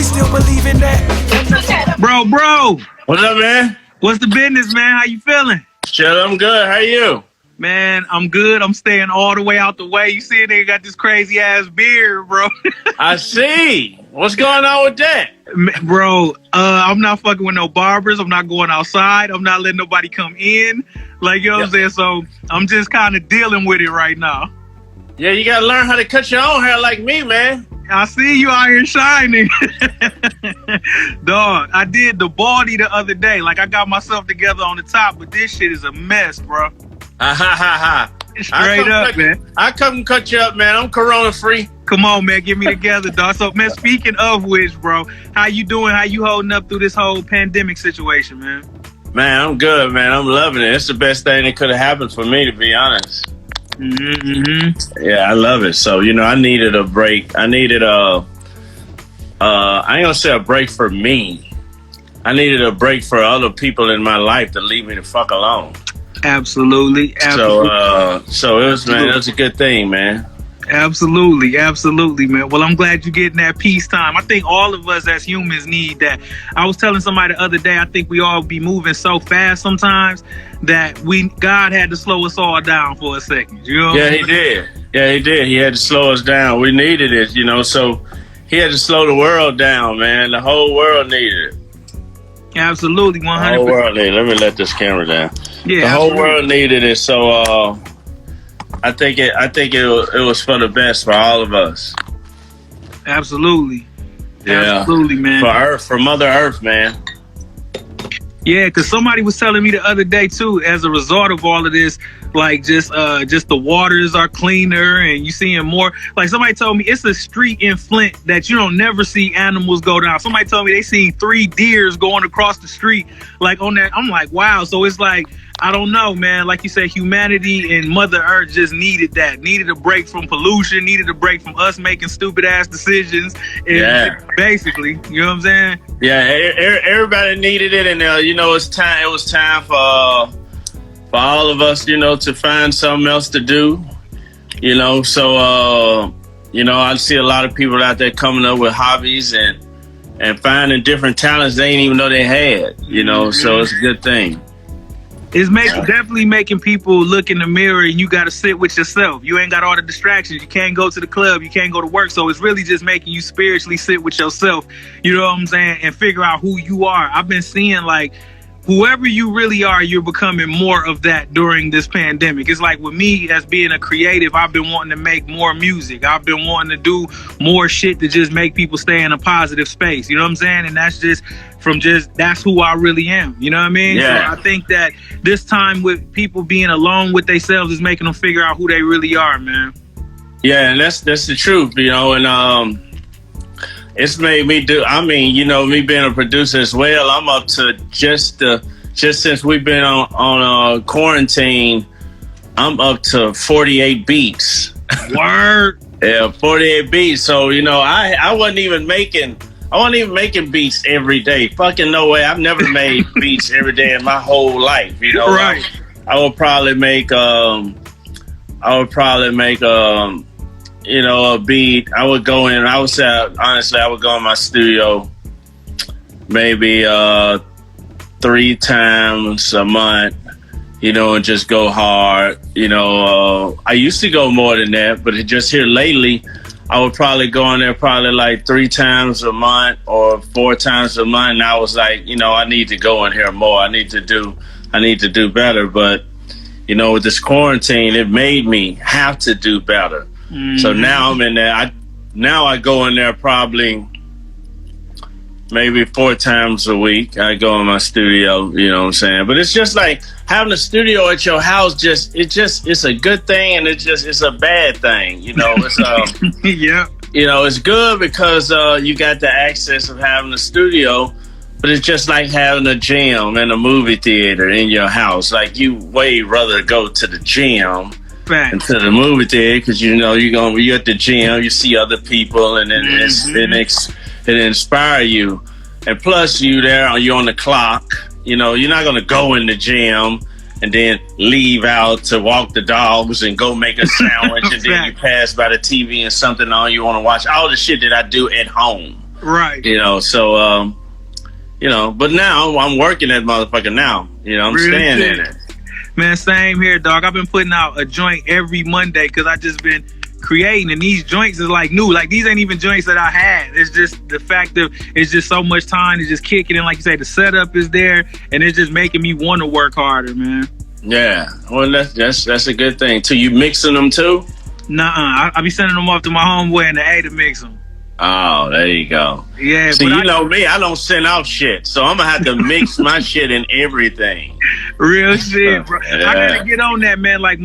we still believe in that. Bro. What's up, man? What's the business, man? How you feeling? Shit, I'm good. How you? Man, I'm good. I'm staying all the way out the way. You see, they got this crazy ass beard, bro. I see. What's going on with that? Bro, I'm not fucking with no barbers. I'm not going outside. I'm not letting nobody come in. Like, you know what I'm saying? So I'm just kind of dealing with it right now. Yeah, you got to learn how to cut your own hair like me, man. I see you out here shining. Dog, I did the baldy the other day. Like, I got myself together on the top, but this shit is a mess, bro. Straight up, man. I come cut you up, man. I'm corona free. Come on, man. Get me together, dog. So, man, speaking of which, bro, how you doing? How you holding up through this whole pandemic situation, man? Man, I'm good, man. I'm loving it. It's the best thing that could have happened for me, to be honest. Yeah, I love it. So, you know, I needed a break. I needed I ain't gonna say a break for me. I needed a break for other people in my life to leave me the fuck alone. Absolutely. So it was, man, it was a good thing, man. Absolutely, man. Well, I'm glad you're getting that peace time. I think all of us as humans need that. I was telling somebody the other day, I think we all be moving so fast sometimes that God had to slow us all down for a second. You know? Yeah, he did. Yeah, he did. He had to slow us down. We needed it, you know, so he had to slow the world down, man. The whole world needed it. Absolutely, 100%. The whole world needed it. Let me let this camera down. Yeah, the whole world needed it, so I think it was for the best for all of us. Absolutely. Yeah. Absolutely, man. For Mother Earth, man. Yeah, because somebody was telling me the other day too, as a result of all of this, like just the waters are cleaner and you seeing more. Like somebody told me it's a street in Flint that you don't never see animals go down. Somebody told me they seen 3 deers going across the street, like on that. I'm like, wow. So it's like, I don't know, man. Like you said, humanity and Mother Earth just needed that. Needed a break from pollution. Needed a break from us making stupid ass decisions. And yeah. Basically, you know what I'm saying? Yeah, everybody needed it, and you know, it was time for all of us, you know, to find something else to do. You know, so you know, I see a lot of people out there coming up with hobbies and finding different talents they didn't even know they had. You know, so it's a good thing. It's definitely making people look in the mirror, and you got to sit with yourself. You ain't got all the distractions. You can't go to the club. You can't go to work. So it's really just making you spiritually sit with yourself, you know what I'm saying, and figure out who you are. I've been seeing, like, whoever you really are, you're becoming more of that during this pandemic. It's like with me as being a creative, I've been wanting to make more music. I've been wanting to do more shit to just make people stay in a positive space. You know what I'm saying? And that's just that's who I really am. You know what I mean? Yeah. So I think that this time with people being alone with themselves is making them figure out who they really are, man. Yeah, and that's the truth, you know, and it's made me do, I mean, you know, me being a producer as well, I'm up to just since we've been on quarantine, I'm up to 48 beats. Word. Yeah, 48 beats. So, you know, I wasn't even making beats every day. Fucking no way. I've never made beats every day in my whole life, you know. Right. I would probably make you know, a beat. I would go in, I would say, honestly, I would go in my studio maybe 3 times a month, you know, and just go hard. You know, I used to go more than that, but just here lately, I would probably go in there probably like 3 times a month or 4 times a month. And I was like, you know, I need to go in here more. I need to do better. But, you know, with this quarantine, it made me have to do better. So now I'm in there. I go in there probably maybe 4 times a week. I go in my studio, you know what I'm saying? But it's just like having a studio at your house, it's a good thing, and it's a bad thing, you know. It's yeah. You know, it's good because you got the access of having a studio, but it's just like having a gym and a movie theater in your house. Like, you way rather go to the gym into the movie theater, because you know you're at the gym, you see other people, and then it inspire you. And plus, you're on the clock. You know, you're not gonna go in the gym and then leave out to walk the dogs and go make a sandwich, and then you pass by the TV and something on you want to watch. All the shit that I do at home. Right. You know, so you know, but now I'm working that motherfucker now. You know, I'm staying in it. Man, same here, dog. I've been putting out a joint every Monday because I just been creating, and these joints is like new. Like, these ain't even joints that I had. It's just the fact of it's just so much time to just kick it in. Like you say, the setup is there, and it's just making me want to work harder, man. Yeah, well, that's a good thing too. You mixing them too? Nuh-uh. I be sending them off to my homeboy in the A to mix them. Oh, there you go. Yeah, see, you know me, I don't send out shit, so I'm gonna have to mix my shit in everything. Real shit, bro. Yeah. I gotta get on that, man. Like,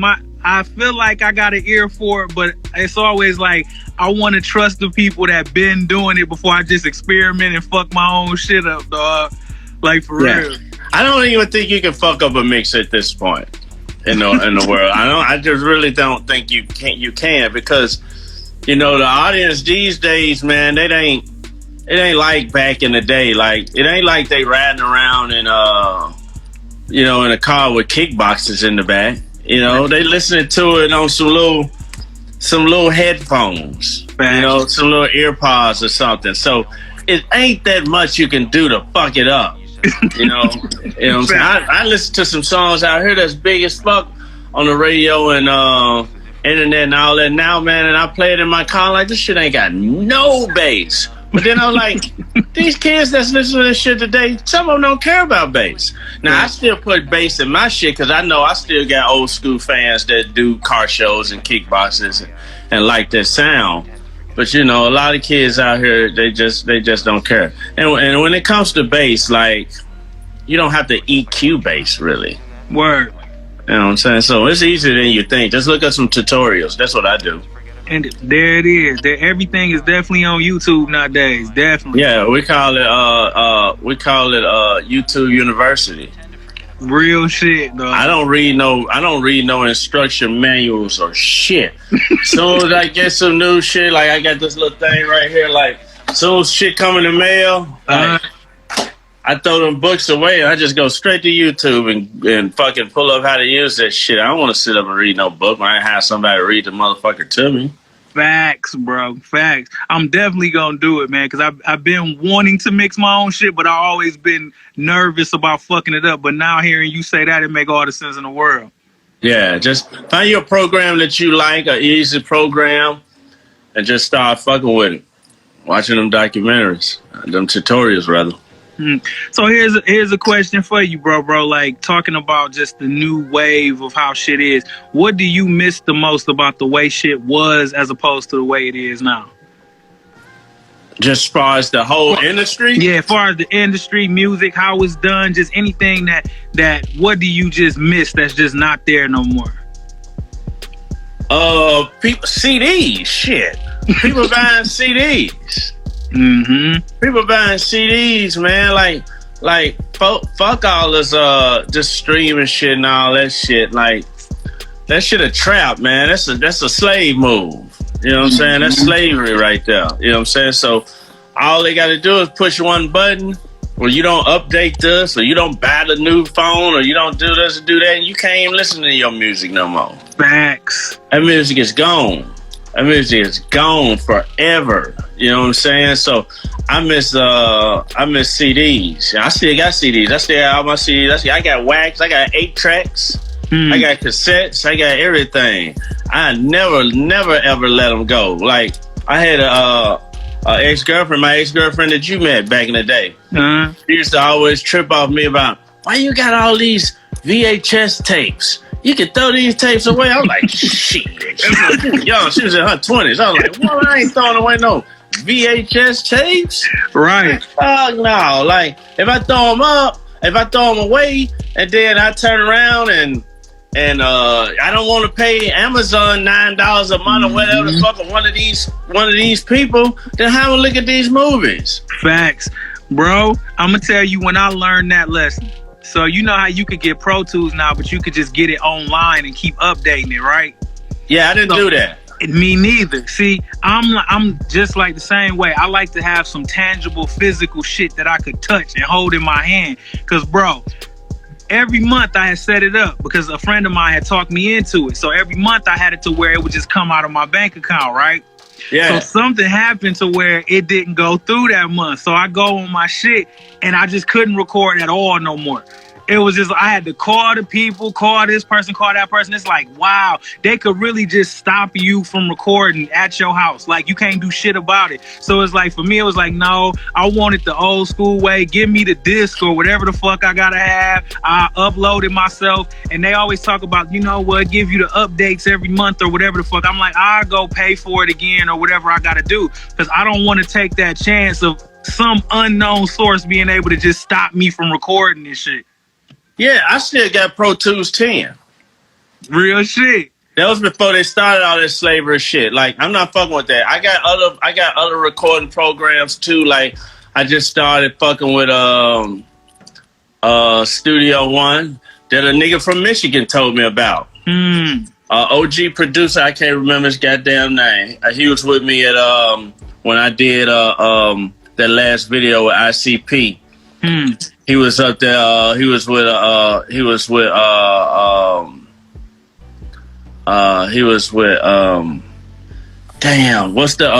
I feel like I got an ear for it, but it's always like I want to trust the people that been doing it before I just experiment and fuck my own shit up, dog. Like, for real. I don't even think you can fuck up a mix at this point in the world. I just really don't think you can because, you know, the audience these days, man, it ain't like back in the day. Like, it ain't like they riding around in you know, in a car with kickboxers in the back. You know, they listening to it on some little headphones, you know, some little ear pods or something. So it ain't that much you can do to fuck it up. You know what I'm saying? I listen to some songs out here that's big as fuck on the radio and internet and all that now, man, and I play it in my car like, this shit ain't got no bass. But then I'm like, these kids that's listening to this shit today, some of them don't care about bass. Now, I still put bass in my shit because I know I still got old school fans that do car shows and kickboxes and like that sound. But, you know, a lot of kids out here, they just don't care. And when it comes to bass, like, you don't have to EQ bass, really. Word. You know what I'm saying? So it's easier than you think. Just look at some tutorials. That's what I do. And there it is. Everything is definitely on YouTube nowadays. Definitely. Yeah, we call it YouTube University. Real shit, though. I don't read no instruction manuals or shit. Soon as I get some new shit, like I got this little thing right here, like soon as shit come in the mail, like, I throw them books away and I just go straight to YouTube and fucking pull up how to use that shit. I don't want to sit up and read no book when I have somebody read the motherfucker to me. Facts, bro. Facts. I'm definitely gonna do it, man, because I've been wanting to mix my own shit, but I've always been nervous about fucking it up. But now hearing you say that, it make all the sense in the world. Yeah, just find you a program that you like, an easy program, and just start fucking with it. Watching them documentaries, them tutorials, rather. So here's a question for you, bro. Like, talking about just the new wave of how shit is, what do you miss the most about the way shit was as opposed to the way it is now? Just as far as the whole industry? Yeah, as far as the industry, music, how it's done, just anything that what do you just miss that's just not there no more? People, CDs, shit. People buying CDs. People buying CDs, man. Like fuck all this just streaming shit and all that shit. Like, that shit a trap, man. That's a slave move. You know what I'm saying? That's slavery right there. You know what I'm saying? So all they got to do is push one button, or you don't update this, or you don't buy the new phone, or you don't do this or do that, and you can't even listen to your music no more. Facts. That music is gone. That music is gone forever. You know what I'm saying? So I miss CDs. I still got CDs. I still have all my CDs. I got wax. I got 8 tracks. I got cassettes. I got everything. I never ever let them go. Like, I had a ex-girlfriend, my ex-girlfriend that you met back in the day. She used to always trip off me about, why you got all these VHS tapes? You can throw these tapes away. I'm like, shit. Yo, she was in her 20s. I was like, well, I ain't throwing away no VHS tapes. Right. Fuck no. Like, if I throw them away, and then I turn around and I don't want to pay Amazon $9 a month or whatever the fuck one of these people, then have a look at these movies. Facts. Bro, I'm gonna tell you when I learned that lesson. So you know how you could get Pro Tools now, but you could just get it online and keep updating it, right? Yeah, I didn't do that. Me neither. See, I'm just like the same way. I like to have some tangible physical shit that I could touch and hold in my hand. Cause bro, every month I had set it up because a friend of mine had talked me into it. So every month I had it to where it would just come out of my bank account, right? Yeah. So something happened to where it didn't go through that month. So I go on my shit and I just couldn't record at all no more. It was just, I had to call the people, call this person, call that person. It's like, wow, they could really just stop you from recording at your house. Like, you can't do shit about it. So it's like, for me, it was like, no, I want it the old school way. Give me the disc or whatever the fuck I gotta have. I upload it myself. And they always talk about, you know what, give you the updates every month or whatever the fuck. I'm like, I'll go pay for it again or whatever I gotta do. Because I don't want to take that chance of some unknown source being able to just stop me from recording this shit. Yeah, I still got Pro Tools 10. Real shit. That was before they started all this slavery shit. Like, I'm not fucking with that. I got other recording programs too. Like, I just started fucking with Studio One that a nigga from Michigan told me about. OG producer, I can't remember his goddamn name. He was with me at when I did that last video with ICP. He was up there. He was with damn. What's the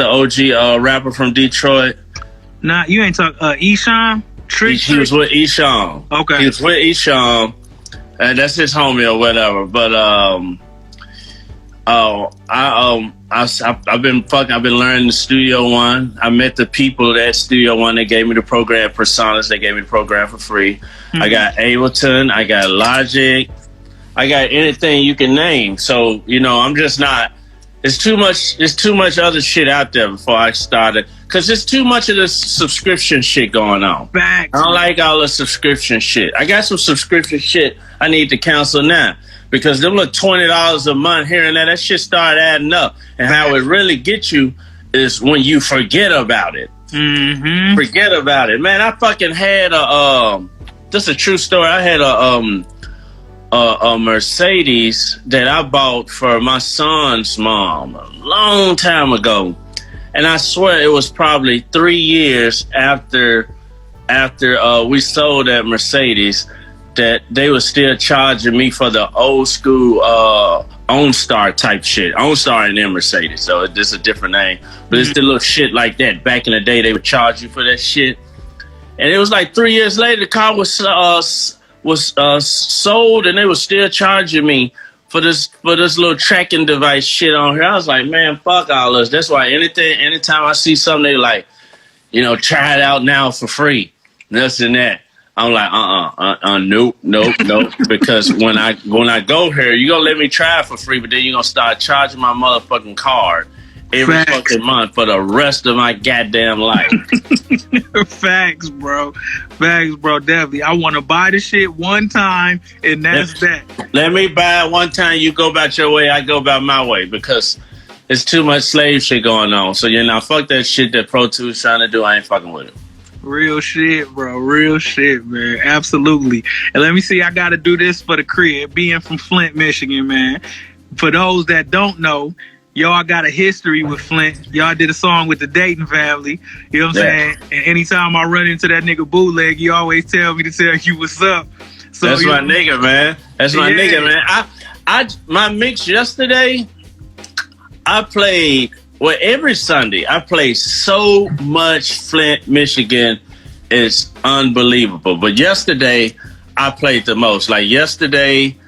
OG rapper from Detroit? Nah, you ain't talking Esham? He was with Esham. Okay. He was with Esham, and that's his homie or whatever. But I've been learning the Studio One. I met the people at Studio One. They gave me the program Personas. They gave me the program for free. I got Ableton. I got Logic. I got anything you can name. So, you know, I'm just not. It's too much other shit out there before I started. Because there's too much of this subscription shit going on. Facts. I don't like all the subscription shit. I got some subscription shit I need to cancel now. Because them little $20 a month here and there, that shit started adding up. And how it really gets you is when you forget about it. Forget about it. Man, I fucking had just a true story. I had a Mercedes that I bought for my son's mom a long time ago. And I swear it was probably 3 years after we sold that Mercedes that they were still charging me for the old school OnStar type shit. OnStar and then Mercedes, so it's a different name. But it's the little shit like that. Back in the day, they would charge you for that shit. And it was like 3 years later, the car was sold, and they were still charging me for this little tracking device shit on here. I was like, man, fuck all this. That's why anytime I see something, they like, you know, try it out now for free. This and that. I'm like, nope. Because when I go here, you gonna let me try it for free, but then you gonna start charging my motherfucking card every fucking month for the rest of my goddamn life. Facts, bro. Definitely. I want to buy the shit one time, and that's that. Let me buy it one time. You go about your way, I go about my way, because it's too much slave shit going on. So you know, fuck that shit that Pro Tools trying to do. I ain't fucking with it. Real shit, bro. Real shit, man. Absolutely. And let me see, I got to do this for the crib, being from Flint, Michigan, man. For those that don't know, y'all got a history with Flint. Y'all did a song with the Dayton family. You know what I'm saying? And anytime I run into that nigga bootleg, you always tell me to tell you what's up. So that's my nigga, man. That's my nigga, man. My mix yesterday, I played... Well, every Sunday, I play so much Flint, Michigan. It's unbelievable. But yesterday, I played the most. Like yesterday,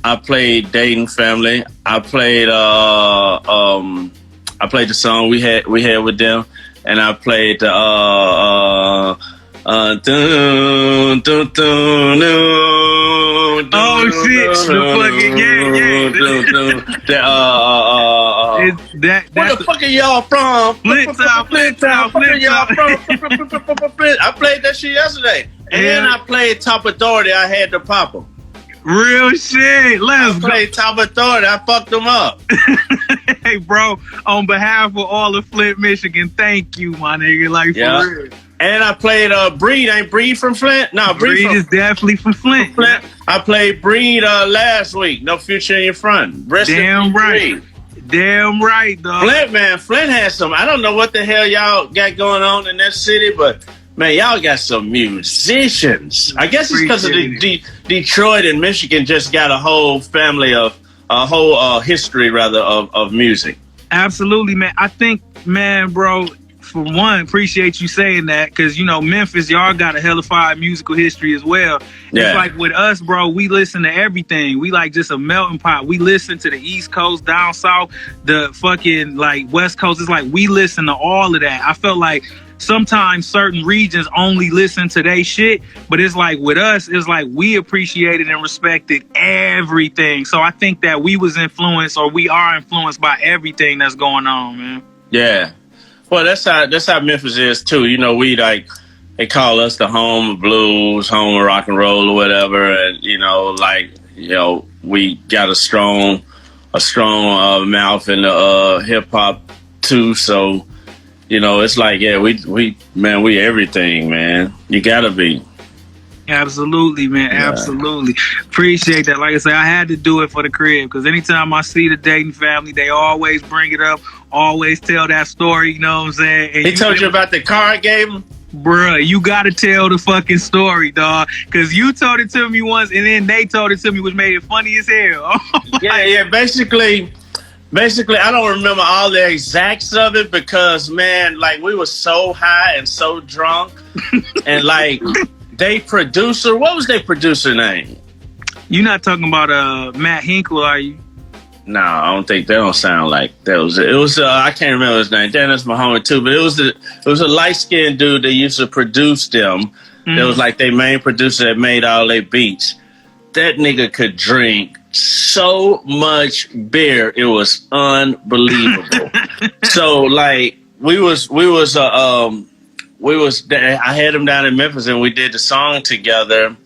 I played Dayton Family. I played the song we had with them, and I played the dun, dun, dun, dun, oh shit! Where the fuck are y'all from? Flint Town. I played that shit yesterday, and I played Top Authority. I had to pop them. Real shit. Let's go. Play Top Authority. I fucked them up. Hey, bro. On behalf of all of Flint, Michigan, thank you, my nigga. Like for real. And I played Breed. Ain't Breed from Flint? No, Breed is definitely from Flint. I played Breed last week. No Future in Your Front. Damn right. Breed. Damn right, dog. Flint has some. I don't know what the hell y'all got going on in that city, but man, y'all got some musicians. I guess it's because of the Detroit and Michigan just got a whole family of whole history rather of music. Absolutely, man. I think, man, bro, for one, appreciate you saying that, because, you know, Memphis, y'all got a hellified musical history as well. Yeah. It's like with us, bro, we listen to everything. We like just a melting pot. We listen to the East Coast, down South, the fucking like West Coast. It's like we listen to all of that. I felt like sometimes certain regions only listen to their shit, but it's like with us, it's like we appreciated and respected everything. So I think that we was influenced, or we are influenced by everything that's going on, man. Yeah. Well, that's how Memphis is too. You know, we like, they call us the home of blues, home of rock and roll or whatever. And, you know, like, you know, we got a strong mouth in the hip hop too. So, you know, it's like, yeah, we everything, man. You gotta be. Absolutely, man. Yeah. Absolutely. Appreciate that. Like I said, I had to do it for the crib, because anytime I see the Dayton family, they always bring it up, always tell that story, you know what I'm saying? And he told you about the car I gave him? Bruh, you gotta tell the fucking story, dog. Because you told it to me once, and then they told it to me, which made it funny as hell. Yeah. Basically, I don't remember all the exacts of it because, man, like, we were so high and so drunk. And, like, what was their producer name? You're not talking about Matt Hinkle, are you? No, I don't think they don't sound like that. It was I can't remember his name. That's my homie too. But it was a light skinned dude that used to produce them. Mm-hmm. It was like their main producer that made all their beats. That nigga could drink so much beer, it was unbelievable. So like I had him down in Memphis and we did the song together.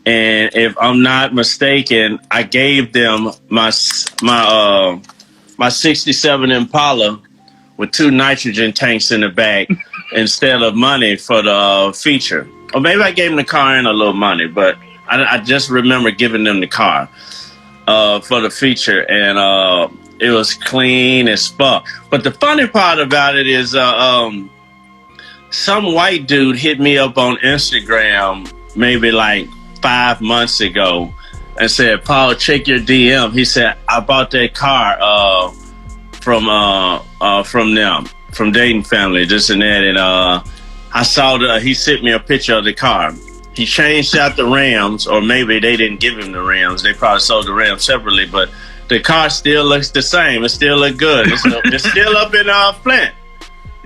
And if I'm not mistaken, I gave them my 67 Impala with 2 nitrogen tanks in the back instead of money for the feature. Or maybe I gave them the car and a little money, but I just remember giving them the car for the feature, and it was clean as fuck. But the funny part about it is some white dude hit me up on Instagram maybe like 5 months ago and said, "Paul, check your DM." He said, "I bought that car from them, from Dayton family, this and that." And I saw he sent me a picture of the car. He changed out the Rams, or maybe they didn't give him the Rams. They probably sold the Rams separately, but the car still looks the same. It still look good. It's still up in Flint.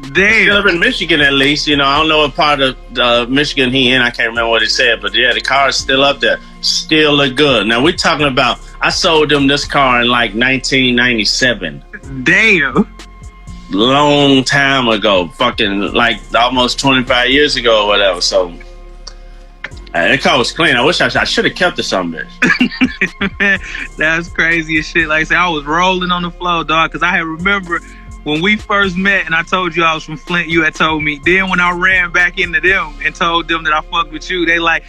Damn. It's still up in Michigan, at least. You know, I don't know what part of Michigan he in. I can't remember what he said, but yeah, the car is still up there. Still look good. Now we're talking about, I sold them this car in like 1997. Damn. Long time ago. Fucking like almost 25 years ago or whatever. So that car was clean. I wish I should have kept it some bitch. That's crazy as shit. Like I said, I was rolling on the floor, dog, because I had remember when we first met and I told you I was from Flint, you had told me. Then when I ran back into them and told them that I fucked with you, they like,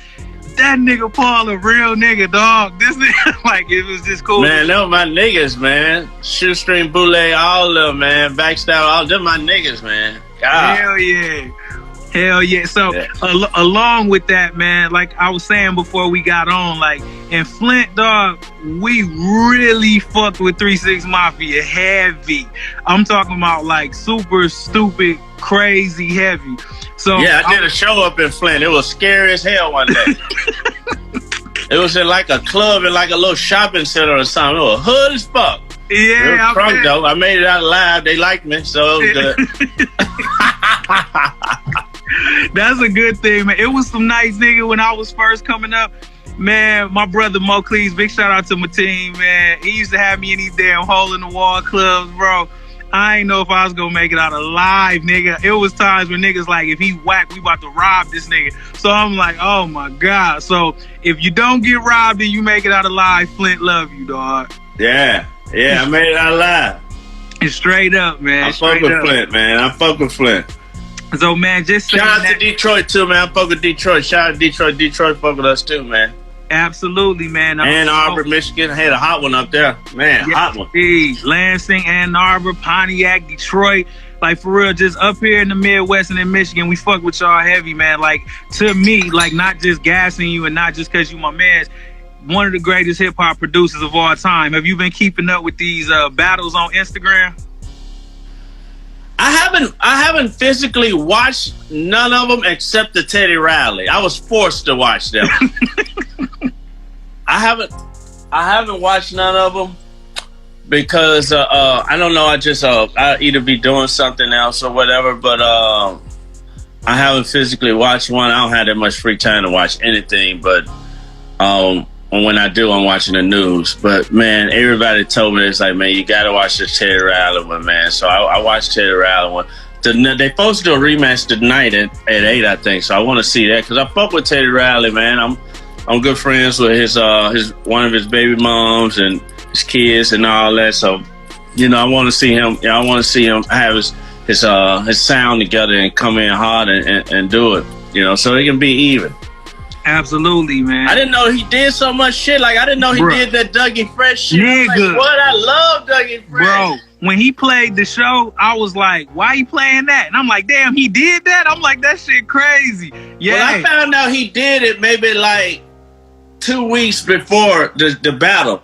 that nigga Paul a real nigga, dog. This nigga, like, it was just cool. Man, them my niggas, man. Shoestring, Boule, all of them, man. Backstab, all them my niggas, man. God. Hell yeah. Hell yeah. So along with that, man, like I was saying before we got on, like in Flint, dog, we really fucked with 3-6 Mafia heavy. I'm talking about like super stupid, crazy heavy. So yeah, I did a show up in Flint. It was scary as hell one day. It was in like a club in like a little shopping center or something. It was hood as fuck. Yeah, it was drunk though. I made it out alive. They liked me, so it was good. That's a good thing, man. It was some nice nigga when I was first coming up. Man, my brother Mo Cleese, big shout out to my team, man. He used to have me in these damn hole in the wall clubs, bro. I ain't know if I was gonna make it out alive, nigga. It was times when niggas like, if he whack, we about to rob this nigga. So I'm like, oh my God. So if you don't get robbed and you make it out alive, Flint love you, dog. Yeah, I made it out alive. And straight up, man. I fuck with Flint, man. I fuck with Flint. So, man, just shout out to Detroit, too, man. I fuck with Detroit. Shout out to Detroit. Detroit fuck with us, too, man. Absolutely, man. Ann Arbor, Michigan. Had a hot one up there. Man, yes, hot one. Lansing, Ann Arbor, Pontiac, Detroit. Like, for real, just up here in the Midwest and in Michigan, we fuck with y'all heavy, man. Like, to me, like, not just gassing you and not just because you my man. one of the greatest hip hop producers of all time. Have you been keeping up with these battles on Instagram? I haven't physically watched none of them except the Teddy Riley. I was forced to watch them. I haven't watched none of them because I don't know. I either be doing something else or whatever. But I haven't physically watched one. I don't have that much free time to watch anything. But when I do, I'm watching the news. But man, everybody told me it's like, man, you gotta watch the Teddy Riley one, man. So I watched Teddy Riley one. They supposed to do a rematch tonight at 8, I think. So I want to see that because I fuck with Teddy Riley, man. I'm good friends with his one of his baby moms and his kids and all that. So, you know, I want to see him. I want to see him have his sound together and come in hard and do it. You know, so it can be even. Absolutely, man. I didn't know he did so much shit. Like, I didn't know he did that Dougie Fresh shit. Nigga. Like, what? I love Dougie Fresh. Bro, when he played the show, I was like, why he playing that? And I'm like, damn, he did that? I'm like, that shit crazy. Yeah. Well, I found out he did it maybe like 2 weeks before the battle.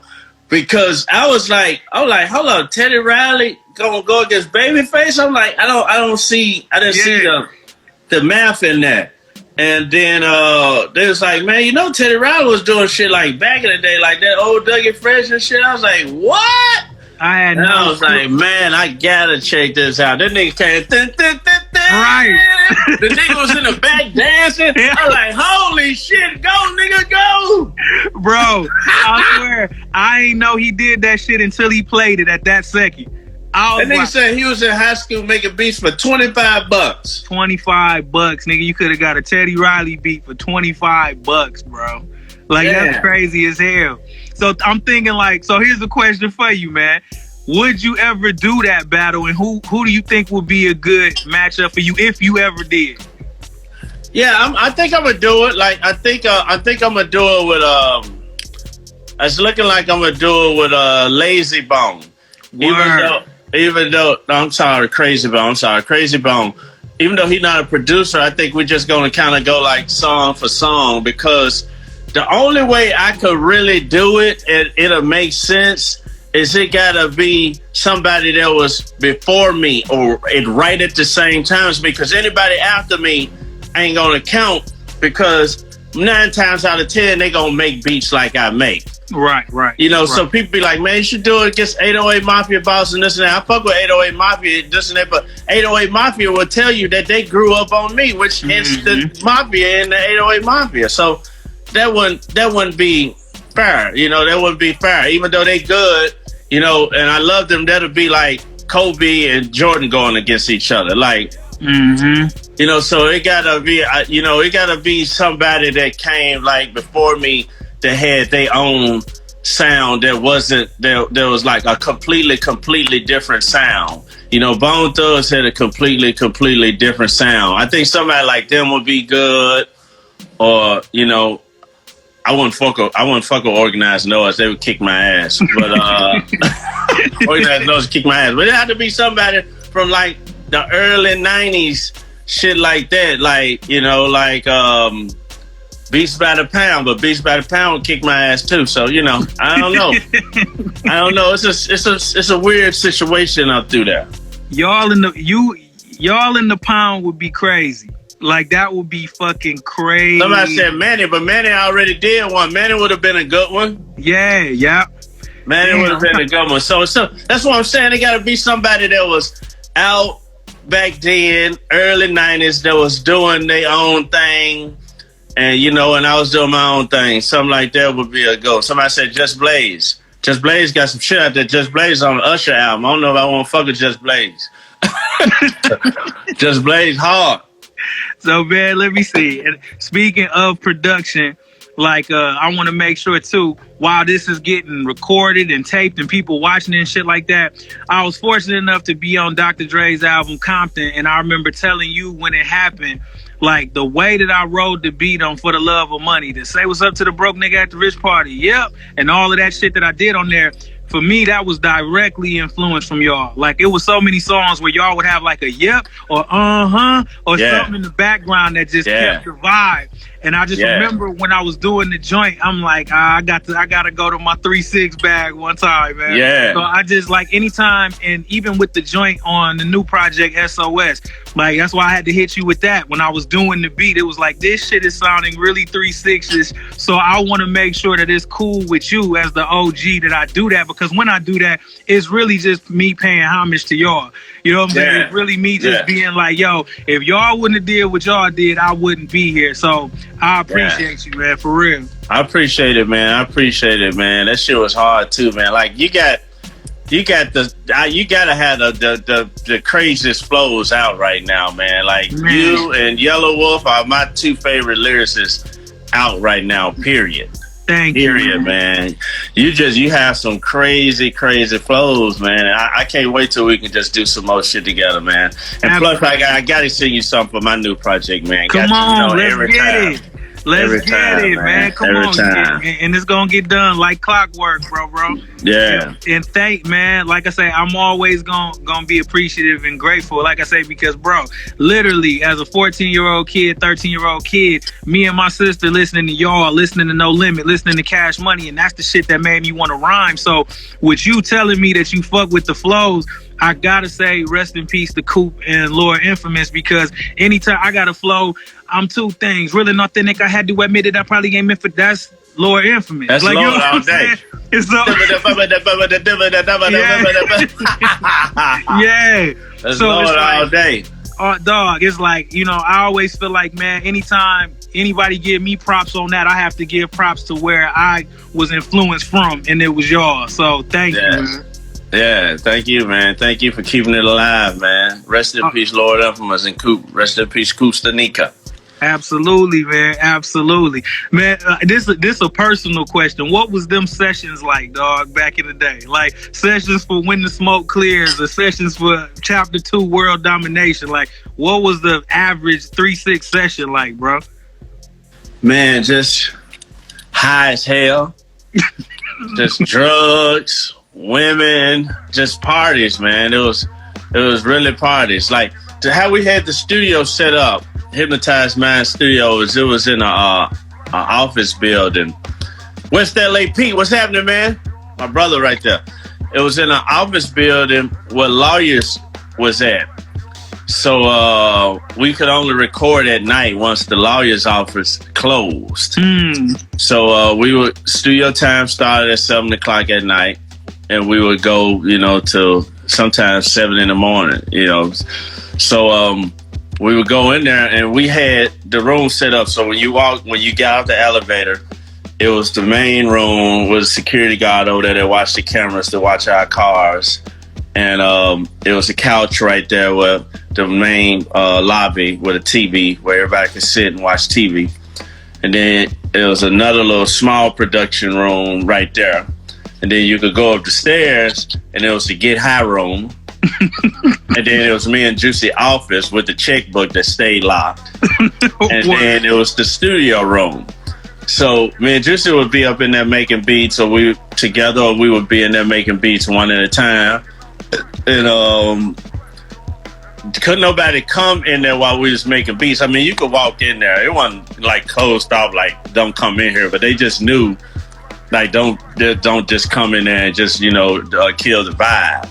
Because I was like, hold on, Teddy Riley gonna go against Babyface? I'm like, I didn't see the math in that. And then they was like, man, you know Teddy Riley was doing shit like back in the day, like that old Dougie Fresh and shit. I was like, what? I was like, man, I gotta check this out. That nigga came, right. The nigga was in the back dancing. I was like, holy shit, go nigga, go. Bro, I swear, I ain't know he did that shit until he played it at that second. That nigga said he was in high school making beats for $25. $25, nigga. You could have got a Teddy Riley beat for $25, bro. Like, that's crazy as hell. So I'm thinking like, so here's a question for you, man. Would you ever do that battle, and who do you think would be a good matchup for you if you ever did? Yeah, I think I'm gonna do it. Like, I think I'm gonna do it with it's looking like I'm gonna do it with Lazy Bone. Even though I'm sorry, Crazy Bone. Even though he's not a producer, I think we're just gonna kind of go like song for song, because the only way I could really do it and it'll make sense is it gotta be somebody that was before me or right at the same times, because anybody after me ain't gonna count, because 9 times out of 10 they gonna make beats like I make. Right. You know, so people be like, man, you should do it against 808 Mafia boss and this and that. I fuck with 808 Mafia, this and that, but 808 Mafia will tell you that they grew up on me, which hence the Mafia and the 808 Mafia. So that wouldn't be fair. You know, that wouldn't be fair. Even though they good, you know, and I love them, that'll be like Kobe and Jordan going against each other. Like, you know, so it gotta be somebody that came like before me that had their own sound that wasn't there was like a completely different sound. You know, Bone Thugs had a completely different sound. I think somebody like them would be good. Or, you know, I wouldn't fuck with Organized Noise. They would kick my ass. But Organized Noise would kick my ass. But it had to be somebody from like the early 90s, shit like that. Like, you know, like Beats by the Pound, but Beats by the Pound would kick my ass too. So, you know, I don't know. It's a weird situation up through there. Y'all in the Pound would be crazy. Like, that would be fucking crazy. Somebody said Manny, but Manny already did one. Manny would have been a good one. Yeah. Manny would have been a good one. So that's what I'm saying. It got to be somebody that was out back then, early 90s, that was doing their own thing. And, you know, and I was doing my own thing. Something like that would be a go. Somebody said Just Blaze. Just Blaze got some shit out there. Just Blaze on the Usher album. I don't know if I want to fuck with Just Blaze. Just Blaze hard. So, man, let me see. And speaking of production, like, I want to make sure, too, while this is getting recorded and taped and people watching it and shit like that, I was fortunate enough to be on Dr. Dre's album, Compton, and I remember telling you when it happened, like, the way that I rode the beat on For the Love of Money, to say what's up to the broke nigga at the rich party, yep, and all of that shit that I did on there, for me, that was directly influenced from y'all. Like, it was so many songs where y'all would have like a yep or or something in the background that just kept the vibe. And I just remember when I was doing the joint, I'm like, I gotta go to my 3-6 bag one time, man. Yeah. So I just like anytime, and even with the joint on the new project SOS, like that's why I had to hit you with that. When I was doing the beat, it was like, this shit is sounding really 3-6-ish. So I want to make sure that it's cool with you as the OG that I do that, because when I do that, it's really just me paying homage to y'all. You know what I'm saying? It's really me just being like, yo, if y'all wouldn't have did what y'all did, I wouldn't be here. So I appreciate you, man, for real. I appreciate it, man. That shit was hard too, man. Like you gotta have the craziest flows out right now, man. Like you and Yellow Wolf are my two favorite lyricists out right now, period. Thank you, man. You have some crazy flows, man. I can't wait till we can just do some more shit together, man. And plus, I gotta sing you something for my new project, man. Come on, let's get it. Let's get it, man. Come on, and it's gonna get done like clockwork, bro. Yeah. And thank, man. Like I say, I'm always gonna be appreciative and grateful. Like I say, because bro, literally, as a 14-year-old kid, 13-year-old kid, me and my sister listening to y'all, listening to No Limit, listening to Cash Money, and that's the shit that made me want to rhyme. So, with you telling me that you fuck with the flows, I gotta say, rest in peace to Coop and Lord Infamous, because anytime I got a flow, I'm two things. Really and authentic. I had to admit it. I probably ain't meant for that's Lord Infamous. That's like, Lord you know what all I'm day. saying? It's so yeah. That's so Lord it's like, all day. Dog, it's like, you know, I always feel like, man, anytime anybody give me props on that, I have to give props to where I was influenced from, and it was y'all. So thank you, man. Yeah, thank you, man. Thank you for keeping it alive, man. Rest in peace, Lord Infamous and Coop. Rest in peace, Coop Stanika. Absolutely, man. Absolutely, man. This a personal question. What was them sessions like, dog, back in the day? Like sessions for When the Smoke Clears, or sessions for Chapter 2 World Domination. Like, what was the average 3-6 session like, bro? Man, just high as hell. Just drugs, women, just parties, man. It was really parties. Like, to how we had the studio set up, Hypnotized Mind Studios, it was in a office building. West LA Pete, what's happening, man? My brother right there. It was in an office building where lawyers was at. So we could only record at night once the lawyer's office closed. So studio time started at 7 o'clock at night, and we would go, you know, till sometimes 7 in the morning, you know. So we would go in there, and we had the room set up. So when you got out the elevator, it was the main room with a security guard over there that watched the cameras to watch our cars. And it was a couch right there with the main lobby with a TV where everybody could sit and watch TV. And then there was another little small production room right there. And then you could go up the stairs, and it was the Get High room. And then it was me and Juicy office with the checkbook that stayed locked. And then it was the studio room. So me and Juicy would be up in there making beats, or we would be in there making beats one at a time. And couldn't nobody come in there while we was making beats. I mean, you could walk in there. It wasn't like closed off, like don't come in here, but they just knew, like don't just come in there and just, you know, kill the vibe.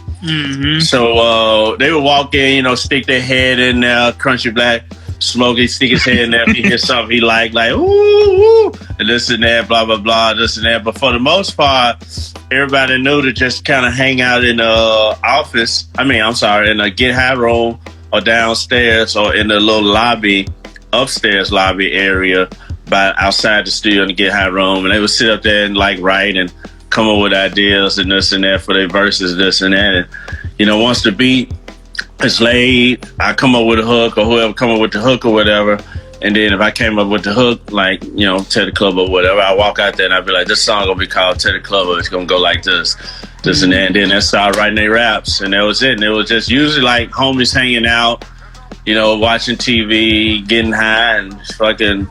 So they would walk in, you know, stick their head in there, Crunchy Black, smoke, he stick his head in there, if he hear something he like ooh, ooh, and this and that, blah blah blah, this and that. But for the most part, everybody knew to just kind of hang out in the office. In the Get High room, or downstairs, or in the little lobby, upstairs lobby area, by outside the studio in the Get High room. And they would sit up there and like write and come up with ideas and this and that for their verses, this and that. And, you know, once the beat is laid, I come up with a hook, or whoever come up with the hook or whatever. And then if I came up with the hook, like, you know, Teddy Club or whatever, I walk out there and I'd be like, this song gonna be called Teddy Club, or it's gonna go like this and that. And then they started writing their raps, and that was it. And it was just usually like homies hanging out, you know, watching TV, getting high, and fucking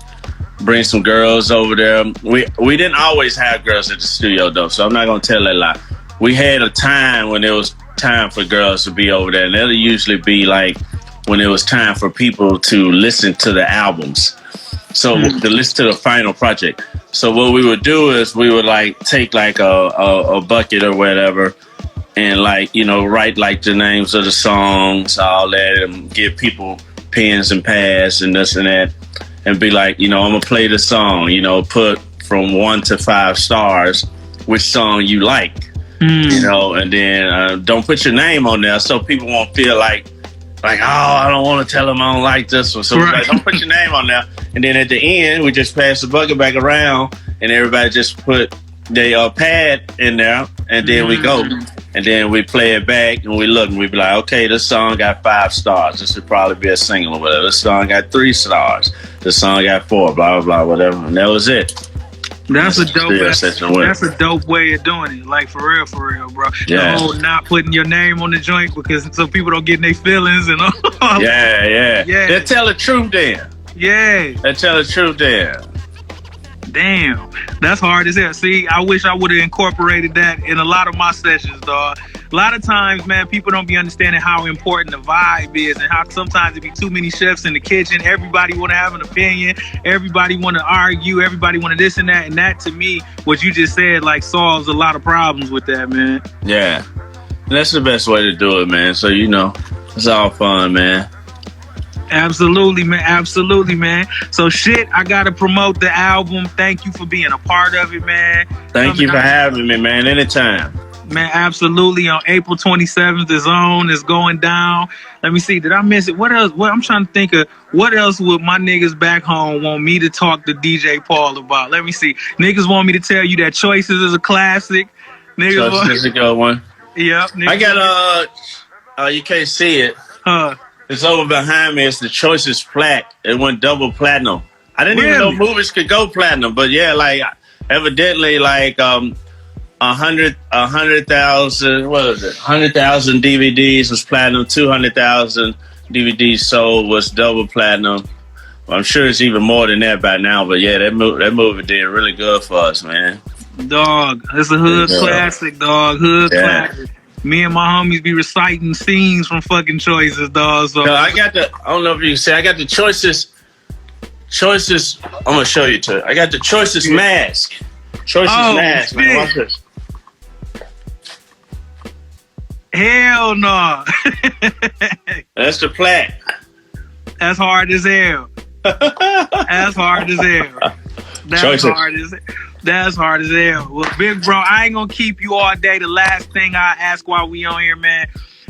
bring some girls over there. We didn't always have girls at the studio though, so I'm not gonna tell that lie. we had a time when it was time for girls to be over there, and it'll usually be like when it was time for people to listen to the albums. So to listen to the final project. So what we would do is we would like take like a bucket or whatever, and like, you know, write like the names of the songs, all that, and give people pens and pads and this and that, and be like, you know, I'm gonna play the song, you know, put from 1 to 5 stars which song you like, you know, and then don't put your name on there so people won't feel like, oh, I don't want to tell them I don't like this one. So like, don't put your name on there. And then at the end, we just pass the bucket back around, and everybody just put their pad in there, and then we go. And then we play it back, and we look, and we be like, okay, this song got 5 stars. This should probably be a single or whatever. This song got 3 stars. This song got 4, blah, blah, blah, whatever. And that was it. That's a dope way of doing it. Like, for real, bro. Yeah. The whole not putting your name on the joint because so people don't get in their feelings and all. Yeah. They tell the truth then. Yeah. They tell the truth then. Damn, that's hard as hell. See, I wish I would have incorporated that in a lot of my sessions, dog. A lot of times, man, people don't be understanding how important the vibe is, and how sometimes it be too many chefs in the kitchen. Everybody want to have an opinion. Everybody want to argue. Everybody want to this and that. And that, to me, what you just said, like, solves a lot of problems with that, man. Yeah, and that's the best way to do it, man. So, you know, it's all fun, man. Absolutely, man. So shit, I gotta promote the album. Thank you for being a part of it, man. Thank you for having me, man. Anytime. Man, absolutely. On April 27th, the Zone is going down. Let me see. Did I miss it? What else? I'm trying to think of what else would my niggas back home want me to talk to DJ Paul about. Let me see. Niggas want me to tell you that Choices is a classic. Niggas Choices is a good one. Yep. I got you can't see it. It's over behind me. It's the Choices plaque. It went double platinum. I didn't even know movies could go platinum, but yeah, like evidently, like 100,000. What is it? 100,000 DVDs was platinum. 200,000 DVDs sold was double platinum. I'm sure it's even more than that by now. But yeah, that movie did really good for us, man. Dog, it's a hood classic, dog. Hood classic. Me and my homies be reciting scenes from fucking Choices, dog. So I don't know if you can say, I got the Choices, I'm going to show you to it. I got the Choices mask. Mask, shit. Man. Watch this. Hell no. That's the plaque. That's hard as hell. That's hard as hell. That's hard as hell. Well, big bro, I ain't gonna keep you all day. The last thing I ask while we on here, man.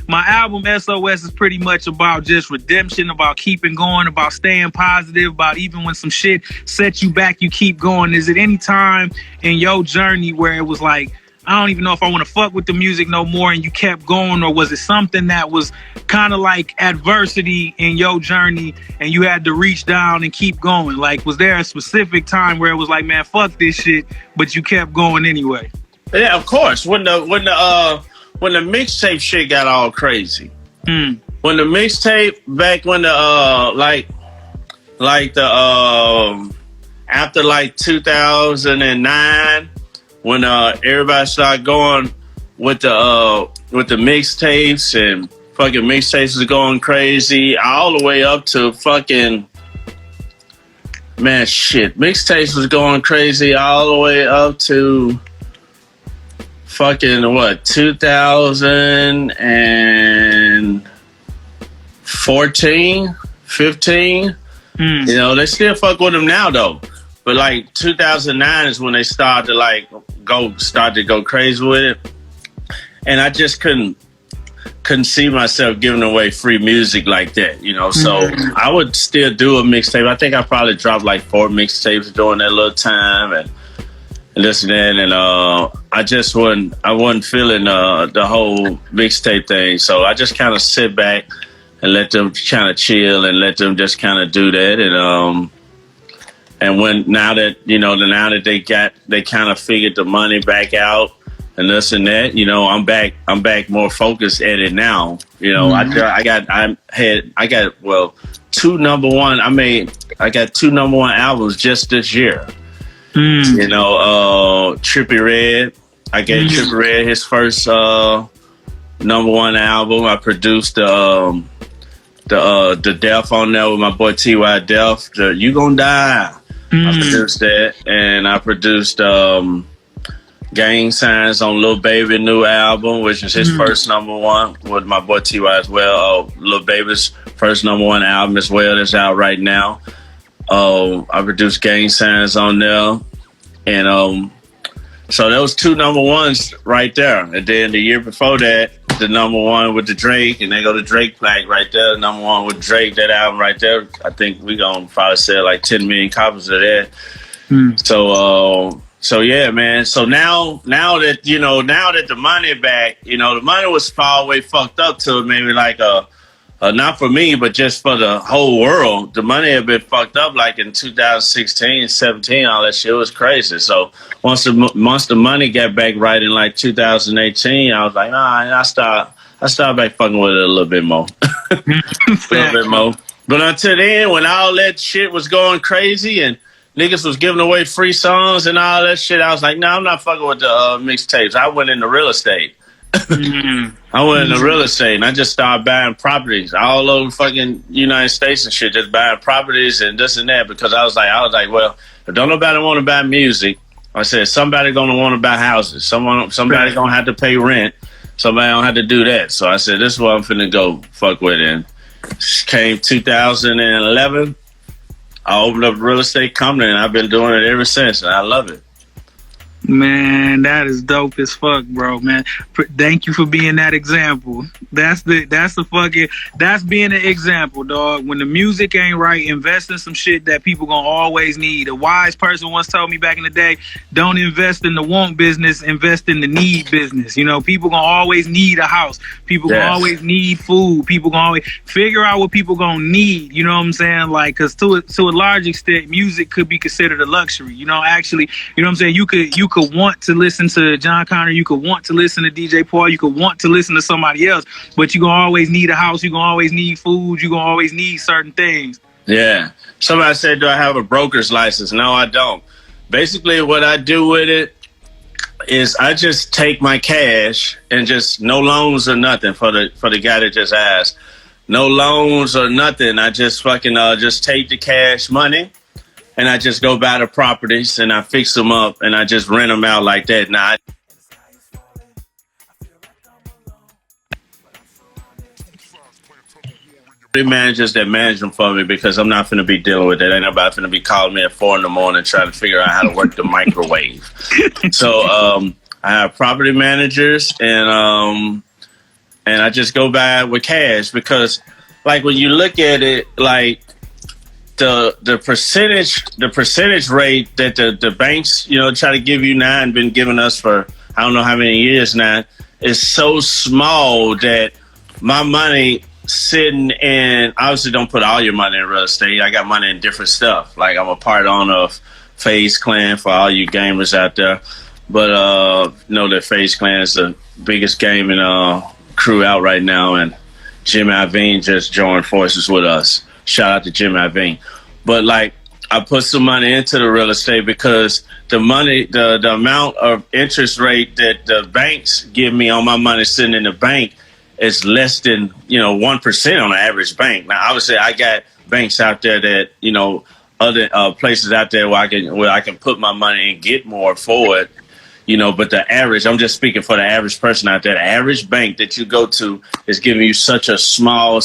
My album SOS is pretty much about just redemption, about keeping going, about staying positive, about even when some shit sets you back, you keep going. Is it any time in your journey where it was like, I don't even know if I want to fuck with the music no more, and you kept going? Or was it something that was kind of like adversity in your journey and you had to reach down and keep going? Like, was there a specific time where it was like, man, fuck this shit, but you kept going anyway? Yeah, of course. When the mixtape shit got all crazy. When the mixtape, back when the after like 2009, when everybody started going with the mixtapes, and fucking mixtapes was going crazy all the way up to fucking, man, shit. Mixtapes was going crazy all the way up to fucking 2014, 15. You know, they still fuck with them now though. But like 2009 is when they started to go crazy with it, and I just couldn't see myself giving away free music like that, you know. So I would still do a mixtape. I think I probably dropped like 4 mixtapes during that little time, and this and that, and I wasn't feeling the whole mixtape thing. So I just kind of sit back and let them kind of chill and let them just kind of do that, and now that they kind of figured the money back out and this and that, you know, I'm back more focused at it now. You know, I got 2 number one. I got 2 number one albums just this year. You know, Trippie Redd I gave Trippie Redd his first #1 album. I produced the Def on there with my boy T.Y. Def. The You Gonna Die. I produced that, and I produced Gang Signs on Lil Baby new album, which is his first #1 with my boy T.Y. as well. Lil Baby's first #1 album as well that's out right now. I produced Gang Signs on there, and so there was 2 #1s right there. And then the year before that, the #1 with the Drake, and they go to Drake plaque right there. #1 with Drake, that album right there. I think we gonna probably sell like 10 million copies of that. So yeah, man. So now that the money back, the money was far away fucked up to maybe like not for me, but just for the whole world. The money had been fucked up like in 2016, 17, all that shit was crazy. So once the money got back right in like 2018, I was like, I started back fucking with it a little bit more. A little bit more. But until then, when all that shit was going crazy and niggas was giving away free songs and all that shit, I was like, I'm not fucking with the mixtapes. I went into real estate. I went into real estate and I just started buying properties all over fucking United States and shit, just buying properties and this and that, because I was like, well, if don't nobody want to buy music, I said somebody gonna want to buy houses. Somebody gonna have to pay rent. Somebody don't have to do that. So I said, this is what I'm finna go fuck with. And came 2011. I opened up a real estate company and I've been doing it ever since, and I love it. Man, that is dope as fuck, bro, man. Thank you for being that example. That's being an example, dog. When the music ain't right, invest in some shit that people gonna always need. A wise person once told me back in the day, don't invest in the want business, invest in the need business. People gonna always need a house. People gonna always need food. People gonna always figure out what people gonna need. You know what I'm saying? Like, cause to a large extent, music could be considered a luxury. Actually, you know what I'm saying? You could want to listen to Jon Connor, you could want to listen to DJ Paul, you could want to listen to somebody else, but you're going to always need a house, you're going to always need food, you're going to always need certain things. Yeah. Somebody said, do I have a broker's license? No, I don't. Basically, what I do with it is I just take my cash and just no loans or nothing for the guy that just asked. No loans or nothing. I just fucking just take the cash money and I just go buy the properties and I fix them up and I just rent them out like that. Now, managers that manage them for me, because I'm not going to be dealing with that. Ain't nobody going to be calling me at 4 a.m. trying to figure out how to work the microwave. So I have property managers and I just go buy it with cash, because like when you look at it, like the percentage rate that the banks, try to give you now and been giving us for I don't know how many years now is so small that my money sitting in, obviously don't put all your money in real estate. I got money in different stuff. Like I'm a part owner of FaZe Clan for all you gamers out there. But know that FaZe Clan is the biggest gaming crew out right now, and Jim Iovine just joined forces with us. Shout out to Jim Iovine. But like I put some money into the real estate because the money, the amount of interest rate that the banks give me on my money sitting in the bank is less than 1% on the average bank. Now obviously I got banks out there that other places out there where I can put my money and get more for it. But the average, I'm just speaking for the average person out there, the average bank that you go to is giving you such a small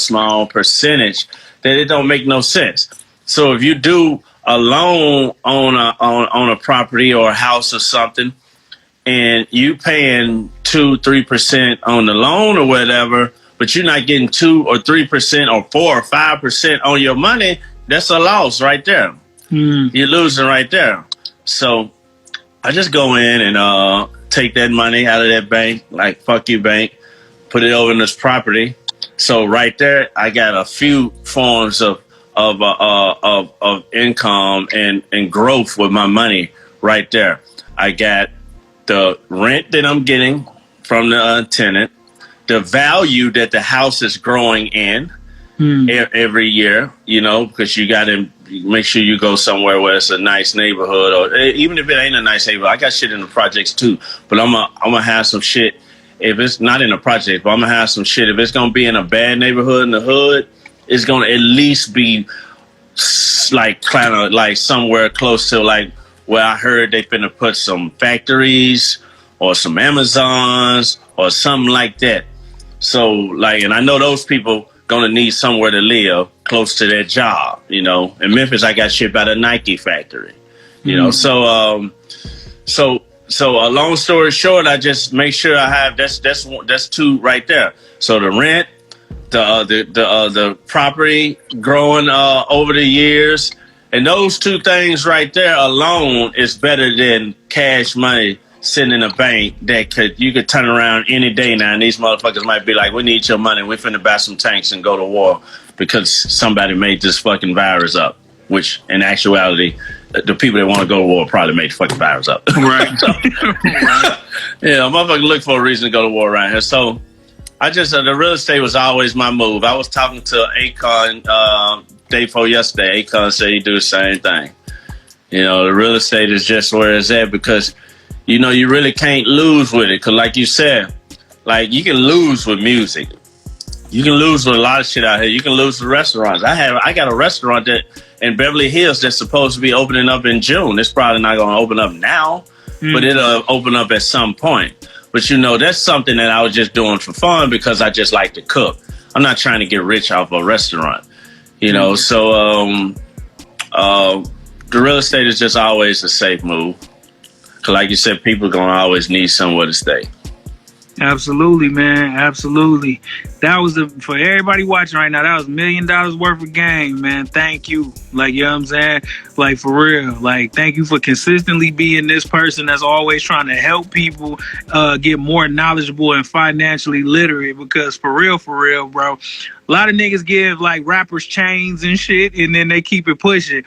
percentage that it don't make no sense. So if you do a loan on a property or a house or something, and you paying 2-3% on the loan or whatever, but you're not getting 2 or 3% or 4 or 5% on your money, that's a loss right there. You're losing right there. So I just go in and take that money out of that bank, like fuck you bank, put it over in this property. So right there, I got a few forms of income and growth with my money right there. I got the rent that I'm getting from the tenant, the value that the house is growing in every year, because you got to make sure you go somewhere where it's a nice neighborhood, or even if it ain't a nice neighborhood. I got shit in the projects too, but I'm gonna have some shit. If it's not in a project, but I'm gonna have some shit. If it's gonna be in a bad neighborhood in the hood, it's gonna at least be like kind of like somewhere close to like where I heard they finna put some factories or some Amazons or something like that. So like, and I know those people gonna need somewhere to live close to their job. You know, in Memphis, I got shit by the Nike factory. You know, so a long story short, I just make sure I have that's two right there. So the rent, the property growing over the years, and those two things right there alone is better than cash money sitting in a bank that you could turn around any day now, and these motherfuckers might be like, we need your money, we finna buy some tanks and go to war because somebody made this fucking virus up, which in actuality the people that want to go to war probably made the fucking virus up. Right. Yeah, motherfucker look for a reason to go to war around here. So I just, the real estate was always my move. I was talking to Akon day before yesterday. Akon said he do the same thing. You know, the real estate is just where it's at because, you know, you really can't lose with it. Because like you said, like you can lose with music. You can lose with a lot of shit out here. You can lose with restaurants. I got a restaurant that in Beverly Hills that's supposed to be opening up in June. It's probably not going to open up now, but it'll open up at some point. But you know, that's something that I was just doing for fun because I just like to cook. I'm not trying to get rich off a restaurant, you know. So the real estate is just always a safe move. Cause like you said, people are gonna always need somewhere to stay. Absolutely, man. Absolutely. That was for everybody watching right now, that was $1 million worth of game, man. Thank you. Like, you know what I'm saying? Like, for real. Like, thank you for consistently being this person that's always trying to help people get more knowledgeable and financially literate. Because for real, bro, a lot of niggas give like rappers chains and shit, and then they keep it pushing.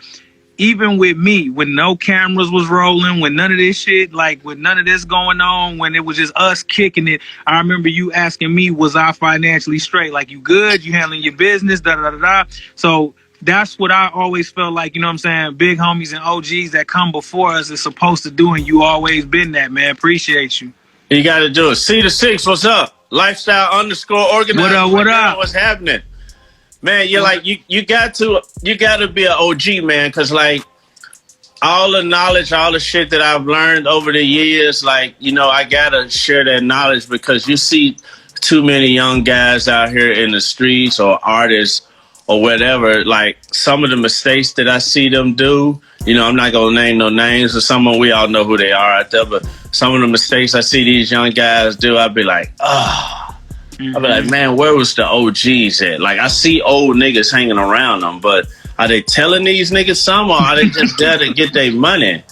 Even with me, when no cameras was rolling, when none of this shit, like with none of this going on, when it was just us kicking it, I remember you asking me, was I financially straight? Like, you good? You handling your business? Da-da-da-da. So that's what I always felt like, you know what I'm saying? Big homies and OGs that come before us is supposed to do, and you always been that, man. Appreciate you. You got to do it. C2 what's up? Lifestyle_organized. What up? What's happening? Man, you're like you got to be an OG, man, because like all the knowledge, all the shit that I've learned over the years, like, you know, I gotta share that knowledge because you see too many young guys out here in the streets or artists or whatever, like some of the mistakes that I see them do, you know, I'm not gonna name no names, or someone we all know who they are out there, but some of the mistakes I see these young guys do, I'd be like, oh. I'll be like, man, where was the OGs at? Like, I see old niggas hanging around them, but are they telling these niggas something, or are they just there to get their money?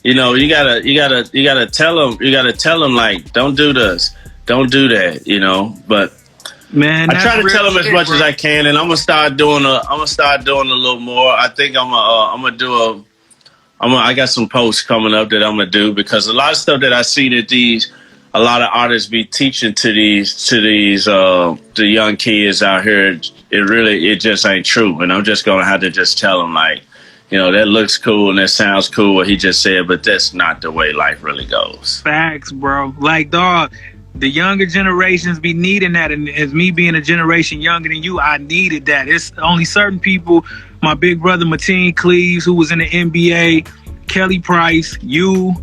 You know, you gotta tell them like, don't do this, don't do that, you know. But man, I try to tell them as much as I can, and I'm gonna start doing a little more. I think I got some posts coming up that I'm gonna do because a lot of stuff that I see that a lot of artists be teaching to the young kids out here, it just ain't true. And I'm just gonna have to just tell them, like, you know, that looks cool and that sounds cool what he just said, but that's not the way life really goes. Facts, bro. Like, dog, the younger generations be needing that, and as me being a generation younger than you, I needed that. It's only certain people, my big brother Mateen Cleaves, who was in the NBA, Kelly Price, you,